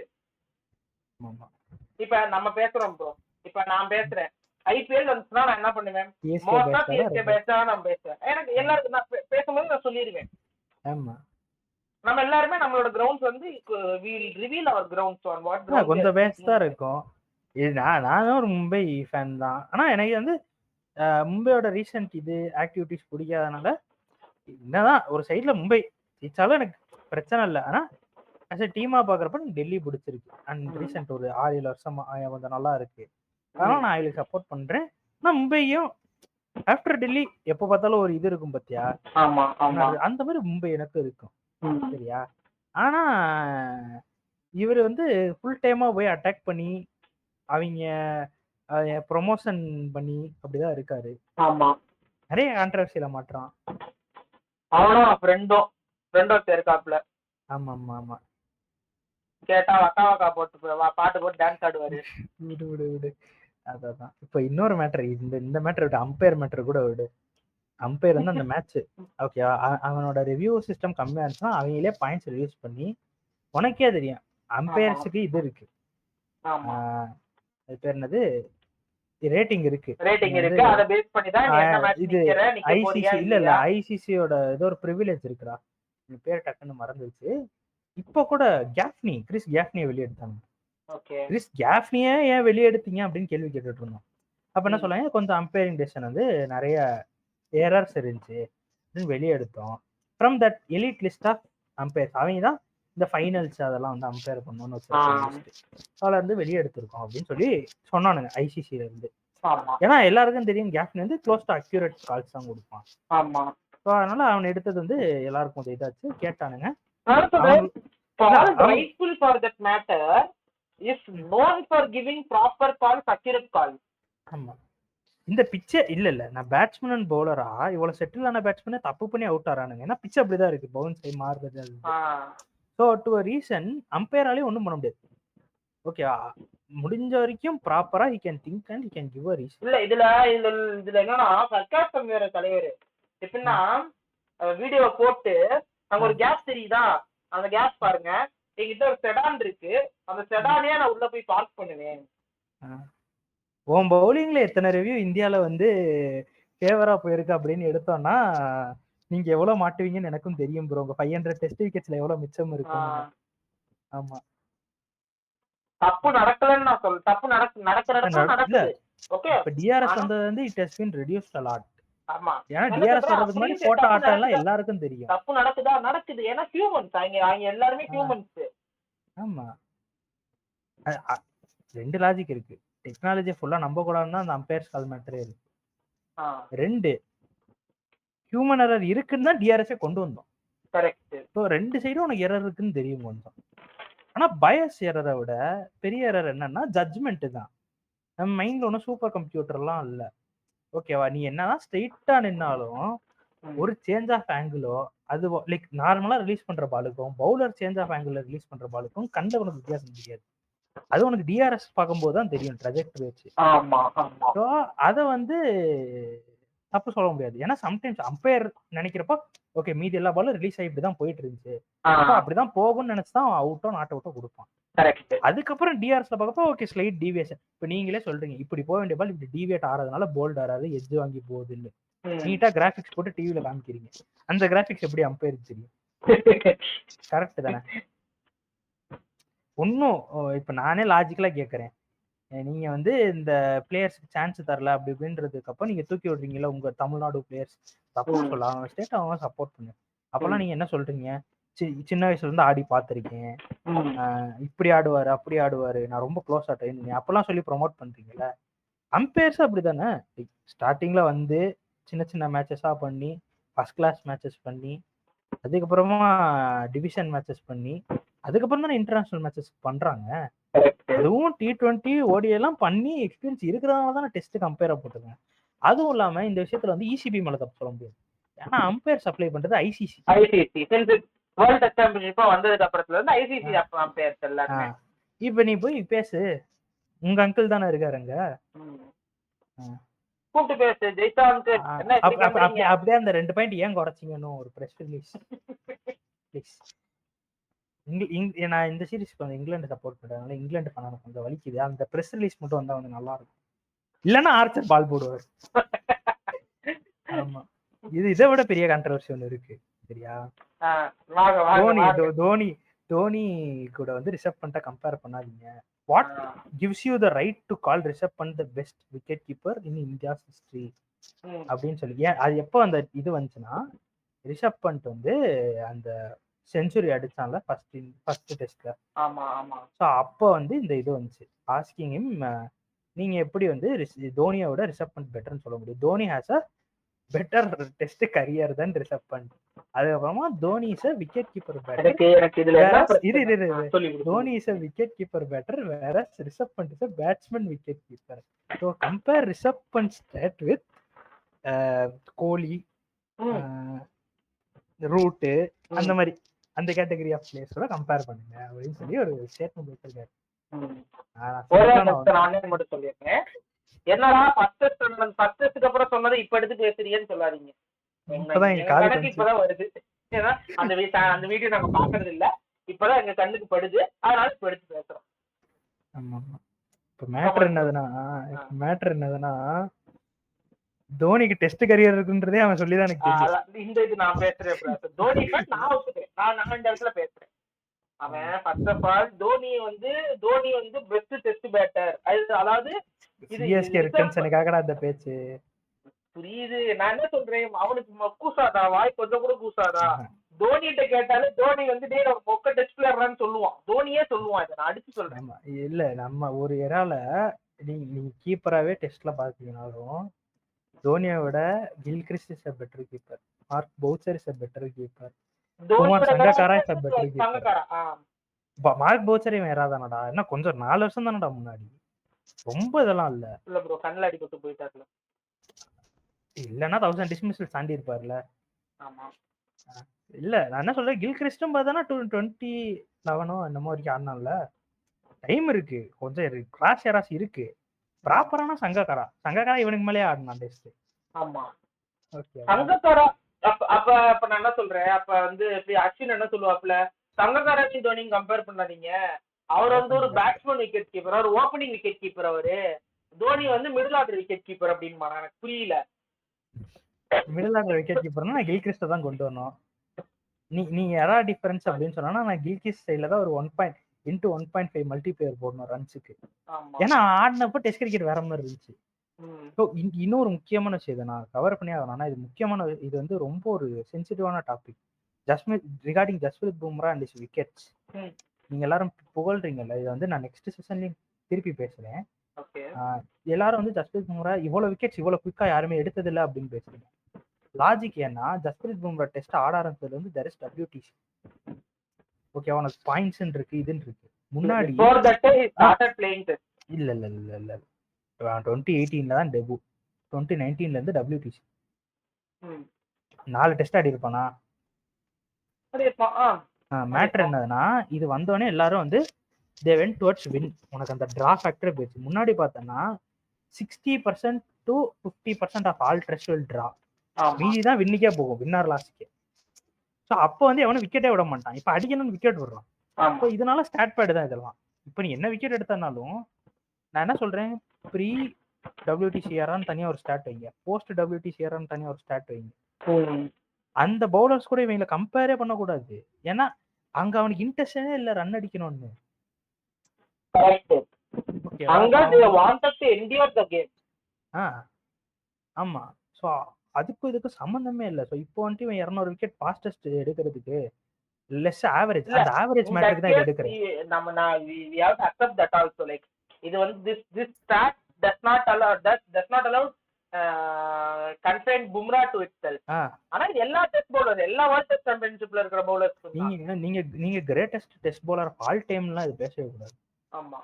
இப்ப நம்ம பேசுறோம் ப்ரோ, இப்ப நான் பேசுறேன், ஐபிஎல் வந்துச்சுன்னா நான் என்ன பண்ணுவேன், மோஸ்டா சிஎஸ்கே பேஸ்டா நான் பேசுவேன். எனக்கு எல்லாருக்கும் நான் பேசும்போது நான் சொல்லிடுவேன். நம்ம எல்லாருமே நம்மளோட கிரவுண்ட்ஸ் வந்து reveal our grounds on what ground கொஞ்சம் பேஸ்டா இருக்கும். நானும் ஒரு மும்பை ஃபேன் தான். ஆனா எனக்கு வந்து மும்பையோட ரீசன்ட் இது ஆக்டிவிட்டிஸ் பிடிக்காதனால என்னதான் ஒரு சைட்ல மும்பை ஜெயிச்சாலும் எனக்கு பிரச்சனை இல்லை. ஆனா ஆஸ் எ டீமா பாக்குறப்ப டெல்லி பிடிச்சிருக்கு. அண்ட் ரீசெண்ட் ஒரு 6-7 வருஷமா கொஞ்சம் நல்லா இருக்கு. அதனால நான் அவங்களுக்கு சப்போர்ட் பண்றேன். ஆனா மும்பையும் ஆஃப்டர் டெல்லி எப்ப பார்த்தாலும் ஒரு இது இருக்கும் பாத்தியா, அந்த மாதிரி மும்பை எனக்கு இருக்கும். சரியா? ஆனா இவர் வந்து ஃபுல் டைமா போய் அட்டாக் பண்ணி அவங்க ப்ரொமோஷன் பண்ணி அப்படிதான் இருக்காரு. நிறைய கான்ட்ரோவர்சியில மாட்டான். அவனும் ஃப்ரெண்டோ இருக்காப்ல. ஆமா கேட்டா வக்கா போட்டு பாட்டு போட்டு டான்ஸ் ஆடுவாரு. விடு. அதான் இப்ப இன்னொரு மேட்டர், இந்த மேட்டர் விட்டு அம்பையர் மேட்டர் கூட விடு. அம்பையர் வந்து அந்த மேட்ச் ஓகே அவனோட ரிவ்யூ சிஸ்டம் கம்மியா இருந்துச்சுன்னா அவங்களே பாயிண்ட்ஸ் ரிவ்யூஸ் பண்ணி, உனக்கே தெரியும் அம்பையர்ஸுக்கு இது இருக்கு, அது பேர் என்னது, ரேட்டிங் இருக்கு. அத பேஸ் பண்ணி தான் என்ன மேட்ச் நிக்கற நிக்க போறியா இல்ல ஐசிசியோட ஏதோ ஒரு பிரிவிலேஜ் இருக்குடா, இந்த பேர் டக்குன்னு மறந்துச்சு. இப்போ கூட கிறிஸ் கேஃப்னியை வெளியெடுத்தாங்க. கிறிஸ் கேஃப்னியை ஏன் வெளியெடுத்தீங்க அப்படின்னு கேள்வி கேட்டுட்டு இருந்தோம். அப்ப என்ன சொன்னாங்க, கொஞ்சம் அம்பையரிங் டெசிஷன் வந்து நிறைய எரர்ஸ் இருந்துச்சு அப்படின்னு வெளியெடுத்தோம். From that elite list of umpires அவங்க தான் இந்த ஃபைனல்ஸ் அதெல்லாம் வந்து அம்பையர் பண்ணணும்னு வச்சு அதில் இருந்து வெளியே எடுத்திருக்கோம் அப்படின்னு சொல்லி சொன்னானுங்க ஐசிசில இருந்து. ஏன்னா எல்லாருக்கும் தெரியும் கேப்டன் வந்து க்ளோஸ் டு அக்யூரேட் கால்ஸ் தான் கொடுப்பான். ஸோ அதனால அவன் எடுத்தது வந்து எல்லாருக்கும் கொஞ்சம் இதாச்சு, கேட்டானுங்க. ஆமா, இந்த பிச்சை இல்ல நான் பேட்ஸ்மேன் அண்ட் பவுலரா இவ்வளவு செட்டில் ஆன பேட்ஸ்மேனை தப்பு பண்ணி அவுட் ஆறானுங்க. ஏன்னா பிச்சை அப்படிதான் இருக்கு, பவுன்ஸ் ஆகி மாறுறது. ஸோ டு அ ரீசன் அம்பையராலையும் ஒன்றும் பண்ண முடியாது. ஓகேவா? முடிஞ்ச வரைக்கும் ப்ராப்பரா he can think and he can give a reason. இல்ல இதுல என்னன்னா சர்க்காஸ்டம் வேற தலைவர் எப்படின்னா வீடியோ போட்டு அங்க ஒரு கேப் தெரியுதா, அந்த கேப் பாருங்க, என்கிட்ட ஒரு செடான் இருக்கு, அந்த செடானே நான் உள்ள போய் பார்க் பண்ணுவேன், உன் பவுலிங்ல எத்தனை ரிவ்யூ இந்தியால வந்து ஃபேவரா போயிருக்கு அப்படின்னு எடுத்தோம்னா நீங்க எவ்வளவு மாட்டுவீங்கன்னு எனக்கும் தெரியும் ப்ரோ. உங்க 500 டெஸ்ட் விக்கெட்ஸ்ல எவ்வளவு மிச்சம் இருக்கும். ஆமா, தப்பு நடக்கலன்னு நான் சொல்ல, தப்பு நடக்குது. ஓகே, இப்ப டிஆர்எஸ் வந்தது வந்து it has been reduced a lot. ஆமா, ஏன்னா டிஆர்எஸ் வரதுக்கு முன்னாடி போட்ட ஆட்டம் எல்லாம் எல்லாருக்கும் தெரியும். தப்பு நடக்குது. ஏன்னா ஹியூமன்ஸ், அவங்க எல்லாருமே ஹியூமன்ஸ். ஆமா, ரெண்டு லாஜிக் இருக்கு. டெக்னாலஜி ஃபுல்லா நம்ப கூடாதுன்னா அந்த அம்பையர்ஸ் கால் மேட்டரே இருக்கு. ரெண்டு ஹியூமன் எரர் இருக்குன்னு தான் டிஆர்எஸ் கொண்டு வந்தோம். கரெக்ட். ஸோ ரெண்டு சைடும் உனக்கு எரர் இருக்குன்னு தெரியும் கொஞ்சம். ஆனா பயஸ் எரரை விட பெரிய எரர் என்னன்னா ஜட்ஜ்மெண்ட் தான். நம்ம மைண்ட்ல ஒன்றும் சூப்பர் கம்ப்யூட்டர்லாம் இல்லை. ஓகேவா, நீ என்னதான் ஸ்ட்ரெயிட்டா நின்னாலும் ஒரு சேஞ்ச் ஆஃப் ஆங்கிளோ, அது லைக் நார்மலா ரிலீஸ் பண்ற பாலுக்கும் bowler change of angle release பண்ற பாலுக்கும் கண்ட உனக்கு வித்தியாசம் தெரியாது. அது உனக்கு டிஆர்எஸ் பார்க்கும்போது தான் தெரியும் ட்ரெஜெக்டரி வச்சு. ஸோ அதை வந்து தப்பு சொல்ல முடியாது. ஏன்னா சம்டைம்ஸ் அம்பையர் நினைக்கிறப்போ ஓகே மீதி எல்லா பாலும் ரிலீஸ் ஆகி இப்படிதான் போயிட்டு இருந்துச்சு, அப்படிதான் போகும்னு நினைச்சுதான் அவுட்டோ நாட் அவுட்டோ கொடுப்பான். அதுக்கப்புறம் டிஆர்எஸ்ல பார்க்கப்போ ஓகே ஸ்லைட் டீவியேஷன். இப்ப நீங்களே சொல்றீங்க இப்படி போக வேண்டிய பால் இப்படி டீவியேட் ஆறதுனால போல்ட் ஆறாது, எட்ஜ் வாங்கி போகுதுன்னு நீட்டா கிராபிக்ஸ் போட்டு டிவில காமிக்கிறீங்க. அந்த கிராபிக்ஸ் எப்படி அம்பையருக்கு தெரியும்? கரெக்ட் தானே? ஒன்னும் இப்ப நானே லாஜிக்கலா கேட்கறேன், நீங்க வந்து இந்த பிளேயர்ஸ்க்கு சான்ஸ் தரல அப்படி இப்படின்றதுக்கு அப்ப நீங்க தூக்கி விடுறீங்களா உங்க தமிழ்நாடு பிளேயர்ஸ்? சப்போர்ட் சொல்ல அவங்க ஸ்டேட் அவங்க சப்போர்ட் பண்ணு. அப்பெல்லாம் நீங்க என்ன சொல்றீங்க, சின்ன வயசுல இருந்து ஆடி பார்த்திருக்கேன், இப்படி ஆடுவாரு அப்படி ஆடுவாரு, நான் ரொம்ப க்ளோஸா ட்ரெயின் பண்ணேன் அப்பெல்லாம் சொல்லி ப்ரொமோட் பண்றீங்கல்ல. அம்பையர்ஸ் அப்படிதானே, ஸ்டார்டிங்ல வந்து சின்ன சின்ன மேட்சஸா பண்ணி ஃபர்ஸ்ட் கிளாஸ் மேட்சஸ் பண்ணி அதுக்கப்புறமா டிவிஷன் மேட்சஸ் பண்ணி அதுக்கப்புறம் தானே இன்டர்நேஷனல் மேட்சஸ் பண்றாங்க. அதுவும் T20 ODI எல்லாம் பண்ணி எக்ஸ்பீரியன்ஸ் இருக்கிறதுனால தானே டெஸ்ட் கம்பேரா போட்டுருங்க. அதுவும் இல்லாம இந்த விஷயத்துல வந்து இசிபி மேல தப்பு சொல்ல முடியாது. ஏன்னா அம்பையர் சப்ளை பண்றது ஐசிசி. வேர்ல்ட் டெஸ்ட் சாம்பியன்ஷிப் வந்ததுக்கு அப்புறத்துல இருந்து ஐசிசி அம்பையர்ஸ் எல்லாமே. இப்ப நீ போய் பேசு, உங்க அங்கிள் தானே இருக்காருங்க, கூப்பிட்டு பேசு ஜெய்சாந்த். அப்படியே அந்த 2 பாயிண்ட் ஏன் குறைச்சிங்கன்னு ஒரு பிரஸ் ரிலீஸ் ப்ளீஸ். நான் இந்த சீரிஸ்க்கு வந்து இங்கிலாந்து சப்போர்ட் பண்றதுனால இங்கிலாந்து பண்ணணும் கொஞ்சம் வலிக்குது. அந்த பிரஸ் ரிலீஸ் மட்டும் வந்தா வந்து நல்லா இருக்கும். இல்லைன்னா ஆர்ச்சர் பால் போடுவார். ஆமா, இதை விட பெரிய கான்ட்ரவர்சி ஒன்று இருக்கு சரியா. தோனி கூட வந்து ரிஷப் பண்ட கம்பேர் பண்ணாதீங்க. What gives you the right to call Rishabh Pant the best wicket keeper in India's history அப்படின்னு சொல்லி. ஏன் அது எப்போ அந்த இது வந்துச்சுன்னா, ரிஷப் பண்ட் வந்து அந்த செஞ்சுரி அடிச்சான்ல ஃபர்ஸ்ட் டெஸ்ட்ல. ஸோ அப்போ வந்து இந்த இது வந்துச்சு, ஆஸ்கிங் ஹிம் நீங்க எப்படி வந்து தோனியோட ரிஷப் பண்ட் பெட்டர்னு சொல்ல முடியும். Dhoni has a better test career than Rishabh Pant. அதுக்கப்புறமா Dhoni is a wicket keeper better, Dhoni is a wicket keeper better whereas Rishabh Pant is a batsman wicket keeper. So compare Rishabh Pant stat with Kohli, Root, அந்த மாதிரி அந்த கேட்டகரி ஆஃப் பிளேயர்ஸோட கம்பேர் பண்ணுங்க அப்படின்னு சொல்லி ஒரு ஸ்டேட்மெண்ட் வச்சிருக்காரு. மட்டும் சொல்லியிருக்கேன், என்னடா ஃபர்ஸ்ட் டெஸ்ட்க்கு அப்புறம் சொன்னதை இப்ப எடுத்து பேசுறீங்கன்னு சொல்லாதீங்க. இப்பதான் வருது, அந்த வீடியோ நாங்க பாக்குறது இல்ல, இப்பதான் எங்க கண்ணுக்கு படுது, அதனால இப்ப எடுத்து பேசுறோம். இப்ப மேட்டர் என்னதுன்னா தோனிக்கு டெஸ்ட் கரியர் இருக்குன்றதே அவன் சொல்லிதான் எனக்கு தெரியும். இந்த இது நான் பேசுறேன் தோனி, நான் ஒத்துக்கிறேன், நான் இந்த இடத்துல பேசுறேன். அவன் ஃபர்ஸ்ட் ஆஃப் ஆல் தோனி வந்து பெஸ்ட் டெஸ்ட் பேட்டர். அதாவது சிஎஸ்கே ரிட்டன்ஷனுக்காகடா அந்த பேச்சு. புரியுது, நான் என்ன சொல்றேன், அவனுக்கு கூசாதா, வாய் கொஞ்சம் கூட கூசாதா? தோனிகிட்ட கேட்டாலே தோனி வந்து மொக்க டெஸ்ட் பிளேயர்னு சொல்லுவான், தோனியே சொல்லுவான். இதை நான் அடிச்சு சொல்றேன். இல்ல நம்ம ஒரு ஏரால நீங்க கீப்பராகவே டெஸ்ட்ல பாத்தீங்கன்னாலும் தோனியை விட Gilchrist is a better keeper, mark Boucher is a better keeper, Kumar Sangakkara is a better keeper. Mark Boucher இவன் ஏறாதானடா, என்ன கொஞ்சம் 4 வருஷம் தானடா முன்னாடி, ரொம்ப இதெல்லாம் இல்ல. இல்ல ப்ரோ, கண்ணில் அடிபட்டு போயிட்டார்ல, இல்லன்னா 1000 டிஸ்மிஸல் தாண்டி இருப்பார்ல. ஆமா, இல்ல நான் என்ன சொல்றேன், கில்கிறிஸ்டும் பார்த்தானா 2011 என்னமோ வரைக்கும் ஆடினான்ல, டைம் இருக்கு, கொஞ்சம் கிளாஸ் ஏராஸ் இருக்கு. ப்ராப்பரான சங்கக்காரா இவனுக்கு மேலே ஆடினான் டெஸ்ட். ஆமா, சங்கக்காரா அப்ப நான் என்ன சொல்றேன், அப்ப வந்து அஸ்வின் என்ன சொல்லுவாப்ல, சங்கக்காராவையும் தோனியும் கம்பேர் பண்ணாதீங்க, அவர் வந்து ஒரு பேட்ஸ்மேன் விக்கெட் கீப்பர், அவர் ஓப்பனிங் விக்கெட் கீப்பர். அவரு தோனி வந்து மிடில் ஆர்டர் விக்கெட் கீப்பர் அப்படின்னு எனக்கு புரியல. மிடில் ஆர்டர் விக்கெட் கீப்பர்னா நான் கில்கிறிஸ்ட தான் கொண்டு வரணும். நீங்க எரா டிஃபரன்ஸ் அப்படின்னு சொன்னா நான் கில்கிறிஸ்ட் சைட்ல தான் ஒரு 1.5 மல்டிபிளேயர் போடணும் ரன்ஸுக்கு. ஏன்னா ஆடினப்போ டெஸ்ட் கிரிக்கெட் வேற மாதிரி இருந்துச்சு. ஸோ இன்னொரு முக்கியமான விஷயம் இதை நான் கவர் பண்ணி ஆகணும்னா, இது முக்கியமான, இது வந்து ரொம்ப ஒரு சென்சிட்டிவான topic. Regarding Jasprit Bumrah and is wickets. நீங்க எல்லாரும் புகழ்றீங்கல்ல, இதை வந்து நான் நெக்ஸ்ட் செஷன்லயும் திருப்பி பேசுறேன். எல்லாரும் வந்து ஜஸ்பிரித் பும்ரா இவ்வளவு விக்கெட்ஸ் இவ்வளவு குயிக்கா யாருமே எடுத்ததில்லை அப்படின்னு பேசுறீங்க. லாஜிக் ஏன்னா ஜஸ்பிரித் பும்ரா டெஸ்ட் ஆட ஆரம்பிச்சதுல இருந்து there is WTC. ஓகே, அவனுக்கு பாயிண்ட்ஸ் இருக்கு, இதுன்னு இருக்கு. முன்னாடி இல்ல இல்ல இல்ல இல்ல 2018 தான் டெபு, 2019 இருந்து WTC 4 டெஸ்ட் ஆடி இருப்பானா. மேட்டர் என்னதுன்னா, இது வந்தோடனே எல்லாரும் வந்து they went towards win. உனக்கு அந்த டிரா ஃபேக்டரே போயிடுச்சு. முன்னாடி பார்த்தோன்னா 60% to 50% of all test will draw, மீதி தான் வின்னுக்கே போகும், வின்னர் லாஸ்ட்கே. ஸோ அப்போ வந்து எவனும் விக்கெட்டே விட மாட்டான். இப்போ அடிக்கணும்னு விக்கெட் விடுறான். ஸோ இதனால ஸ்டாட் பேடு தான் இதெல்லாம். இப்போ நீ என்ன விக்கெட் எடுத்தனாலும் நான் என்ன சொல்றேன், ப்ரீ WTCRன்னு தனியாக ஒரு ஸ்டாட் வைங்க, போஸ்ட் WTCRன்னு தனியாக ஒரு ஸ்டாட் வைங்க. அந்த பவுலர்ஸ் கூட இவங்களை கம்பேரே பண்ணக்கூடாது. ஏன்னா அங்க அவனுக்கு இன்ட்ரெஸ்டே இல்லை ரன் அடிக்கணும்னு. ஆமா, ஸோ அதுக்கும் இதுக்கும் சம்பந்தமே இல்லை. ஸோ இப்போ வந்துட்டு இவன் 200 விக்கெட் ஃபாஸ்டஸ்ட் எடுக்கிறதுக்கு லெஸ் ஆவரேஜ், அந்த ஆவரேஜ் மேட்டருக்கு தான் எடுக்கிறேன். we have to accept that also. Like இது வந்து this stat does not allow constrain Bumrah to itself. ஆனா எல்லா டெஸ்ட் பவுலர், எல்லா வேர்ல்ட் டெஸ்ட் சாம்பியன்ஷிப்ல இருக்கிற பவுலர்ஸ் நீங்க greatest test bowler of all டைம்லாம் இது பேசவே கூடாது. ஆமா,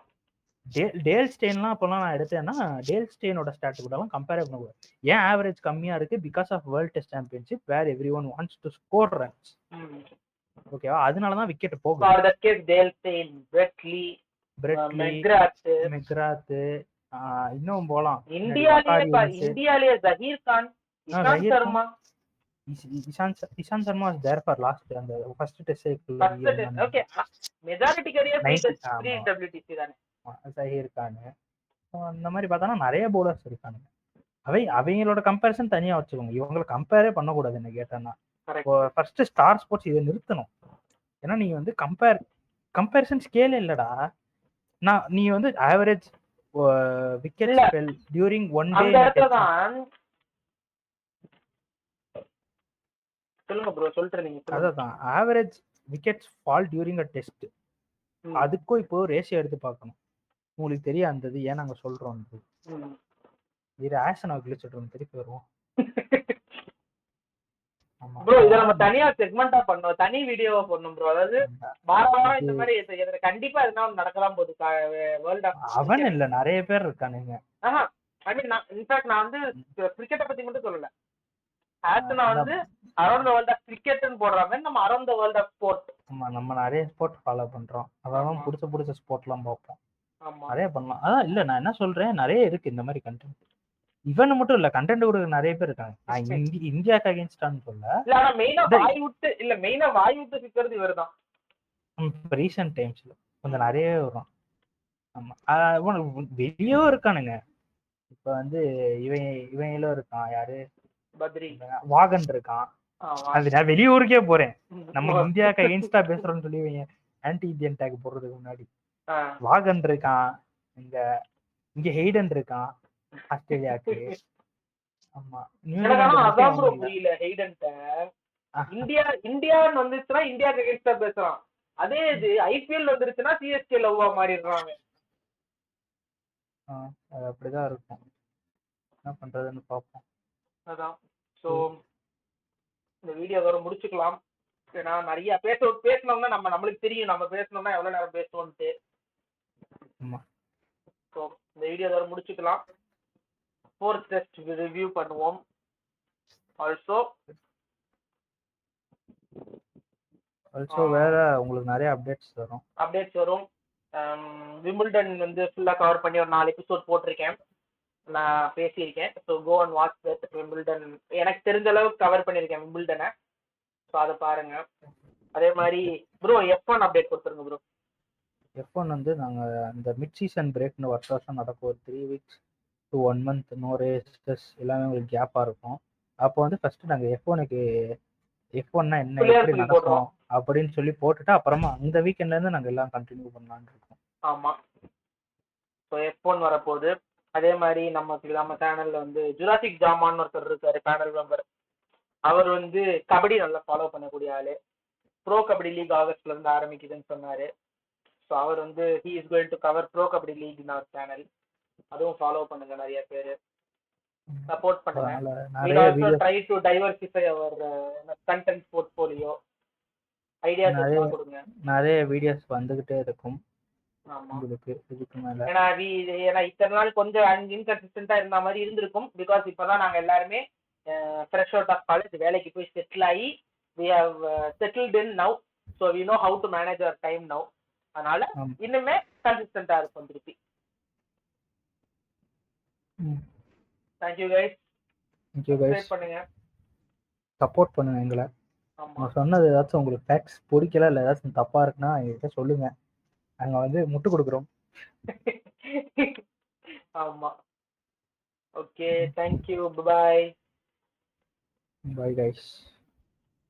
டேல் ஸ்டெயின்லாம் அப்போலாம் நான் எடுத்தேன்னா டேல் ஸ்டெயினோட ஸ்டாட் கூடலாம் கம்பேர் பண்ணக்கூடாது. ஏன் ஆவரேஜ் கம்மியா இருக்கு? Because of world test championship where every one wants to score runs. ஓகேவா? அதனாலதான் விக்கெட் போகும். மெக்ராத் இன்னும் போலாம். இந்தியாலே Zaheer Khan, Ishant Sharma was there for last அந்த first test. Okay, majority career WTC தானே ஜஹீர் கான். அந்த மாதிரி பார்த்தா நிறைய பவுலர்ஸ் இருக்காங்க. அவங்களோட கம்பேரிசன் தனியா வச்சுக்கோங்க, இவங்களை கம்பேரே பண்ணக்கூடாது. என்ன கேட்டேன்னா ஃபர்ஸ்ட் ஸ்டார் ஸ்போர்ட்ஸ் இதை நிறுத்தணும். ஏன்னா நீங்க வந்து கம்பேரிசன் ஸ்கேலே இல்லடா. நீ வந்து average wicket fell during one day. சொல்லுங்க ப்ரோ, சொல்றீங்க. அதான் average wickets fall during a test. அதுக்கும் இப்போ ரேஷியோ எடுத்து பார்க்கணும். உங்களுக்கு தெரியும் அந்த இது ஏன் நாங்க சொல்றோம். இது ஆஷனா கிழிச்சிட்டு திருப்பி வருவோம். ப்ரோ இத நம்ம தனியா செக்மெண்டா பண்ணோம், தனி வீடியோவா பண்ணோம் ப்ரோ. அதாவது வாரம் இந்த மாதிரி கண்டிப்பா எதனா நடக்கலாம் போகுது வேர்ல்ட் ஆஃப். அவன் இல்ல, நிறைய பேர் இருக்கானுங்க. ஐ மீன் இன்ஃபேக்ட் நான் வந்து கிரிக்கெட்டை பத்தி மட்டும் சொல்லல. ஆஷனா வந்து அரௌண்ட் தி வேர்ல்ட் ஆஃப் கிரிக்கெட்னு போடுறாங்க, நம்ம around the world of sport. ஆமா, நம்ம நிறைய ஸ்போர்ட் ஃபாலோ பண்றோம். அதான் புடிச்ச ஸ்போர்ட்லாம் பார்ப்போம். நிறைய பண்ணலாம். அதான் இல்ல, நான் என்ன சொல்றேன், நிறைய இருக்கு இந்த மாதிரி கண்டென்ட். இவன் மட்டும் இல்ல, கண்டென்ட் கூட நிறைய பேர் இருக்காங்க. நான் இந்தியாக்கு அகைன்ஸ்டான்னு சொல்ல, மெயினா வாய் விட்டு சிக்கிறது இவர்தான். ரீசன்ட் டைம்ஸ்ல கொஞ்சம் நிறைய வரும். ஆமா, வெளியோ இருக்கானுங்க. இப்ப வந்து இவங்களும் இருக்கான், யாரு பத்ரி வாகன் இருக்கான். அது நான் வெளியூருக்கே போறேன், நம்ம இந்தியாவுக்கு அகைன்ஸ்டா பேசுறோம்னு சொல்லி இவங்க ஆன்டி இந்தியன் டேக் போடுறதுக்கு முன்னாடி வாகன் இருக்கான், இங்க ஹெய்டன் இருக்கான் ஆஸ்திரேலியாக்கு. ஆமா, இந்தியான்னு வந்துச்சுன்னா இந்தியாக்கு அகைன்ஸ்டா பேசுறான். அதே இது ஐபிஎல் வந்துருச்சுன்னா சிஎஸ்கே லவ்வா மாறிடுறாங்க. அது அப்படிதான் இருக்கும். என்ன பண்றதுன்னு பார்ப்போம். அதான். ஸோ இந்த வீடியோ வர முடிச்சுக்கலாம். ஏன்னா நிறைய பேசணும்னா நம்மளுக்கு தெரியும், நம்ம பேசணும்னா எவ்வளவு நேரம் பேசணும்ட்டு. ஸோ இந்த வீடியோ வர முடிச்சுக்கலாம். 4th டெஸ்ட் ரிவ்யூ பண்ணுவோம். ஆல்சோ வேற உங்களுக்கு நிறைய அப்டேட்ஸ் வரும். விம்பிள்டன் வந்து ஃபுல்லா கவர் பண்ணி ஒரு 4 எபிசோட் போட்டிருக்கேன், நான் பேசியிருக்கேன். So go and watch that. Wimbledon எனக்கு தெரிஞ்ச அளவுக்கு கவர் பண்ணியிருக்கேன் விம்பிள்டனை. ஸோ அதை பாருங்க. அதே மாதிரி ப்ரோ F1 அப்டேட் கொடுத்துருங்க ப்ரோ. F1 வந்து நாங்கள் அந்த மிட் சீசன் பிரேக்னு வருஷம் நடக்கும், ஒரு 3 weeks to 1 month, no races, எல்லாமே உங்களுக்கு கேப்பாக இருக்கும். அப்போ வந்து ஃபர்ஸ்ட் நாங்கள் F1னா என்ன, Clear எப்படி சொல்லி நடக்கும் போடுறோம். அப்படின்னு சொல்லி போட்டுட்டு அப்புறமா அந்த வீக்கெண்ட்லேருந்து நாங்கள் எல்லாம் கண்டினியூ பண்ணலான்னு இருக்கோம். ஆமா. ஸோ F1 வரப்போகுது. அதே மாதிரி நம்ம சேனல்ல வந்து ஜுராசிக் ஜாமான்னு ஒருத்தர் இருக்காரு, பேனல் மெம்பர். அவர் வந்து கபடி நல்லா ஃபாலோ பண்ணக்கூடிய ஆளு. ப்ரோ கபடி லீக் ஆகஸ்ட்ல இருந்து ஆரம்பிக்குதுன்னு சொன்னாரு. ஸோ அவர் வந்து he is going to cover pro kabaddi league in அவர் சேனல். அதுவும் ஃபாலோ பண்ணுங்க, நிறைய பேர் சப்போர்ட் பண்ணுங்க. அதனால We நிறைய also videos try to diversify our content portfolio. Ideas நிறைய எல்லாம் கொடுங்க. நிறைய வீடியோஸ் வந்துகிட்டே இருக்கும் ஆமா. உங்களுக்கு இதுக்கு மேல. ஏன்னா இத்தனை நாள் கொஞ்சம் இன்கன்சிஸ்டன்டா இருந்த மாதிரி இருந்திருக்கும். பிகாஸ் இப்பதான் நாங்க எல்லாருமே ஃப்ரெஷ் அவுட் ஆஃப் காலேஜ் வேலைக்கு போய் செட்டில் ஆகி we have settled in now, so we know how to manage our time now. அதனால இன்னுமே கன்சிஸ்டன்டா இருக்கும் திருப்பி. Thank you guys. சப்ஸ்கிரைப் பண்ணுங்க, சப்போர்ட் பண்ணுங்க எங்களை. ஆமா. நான் சொன்னது ஏதாச்சும் உங்களுக்கு ஃபேக்ட்ஸ் பிடிக்கல இல்லை ஏதாச்சும் தப்பா இருக்குன்னா என்கிட்ட சொல்லுங்க, நாங்க வந்து முட்டு கொடுக்குறோம். ஆமா. Okay, thank you, bye. Bye guys.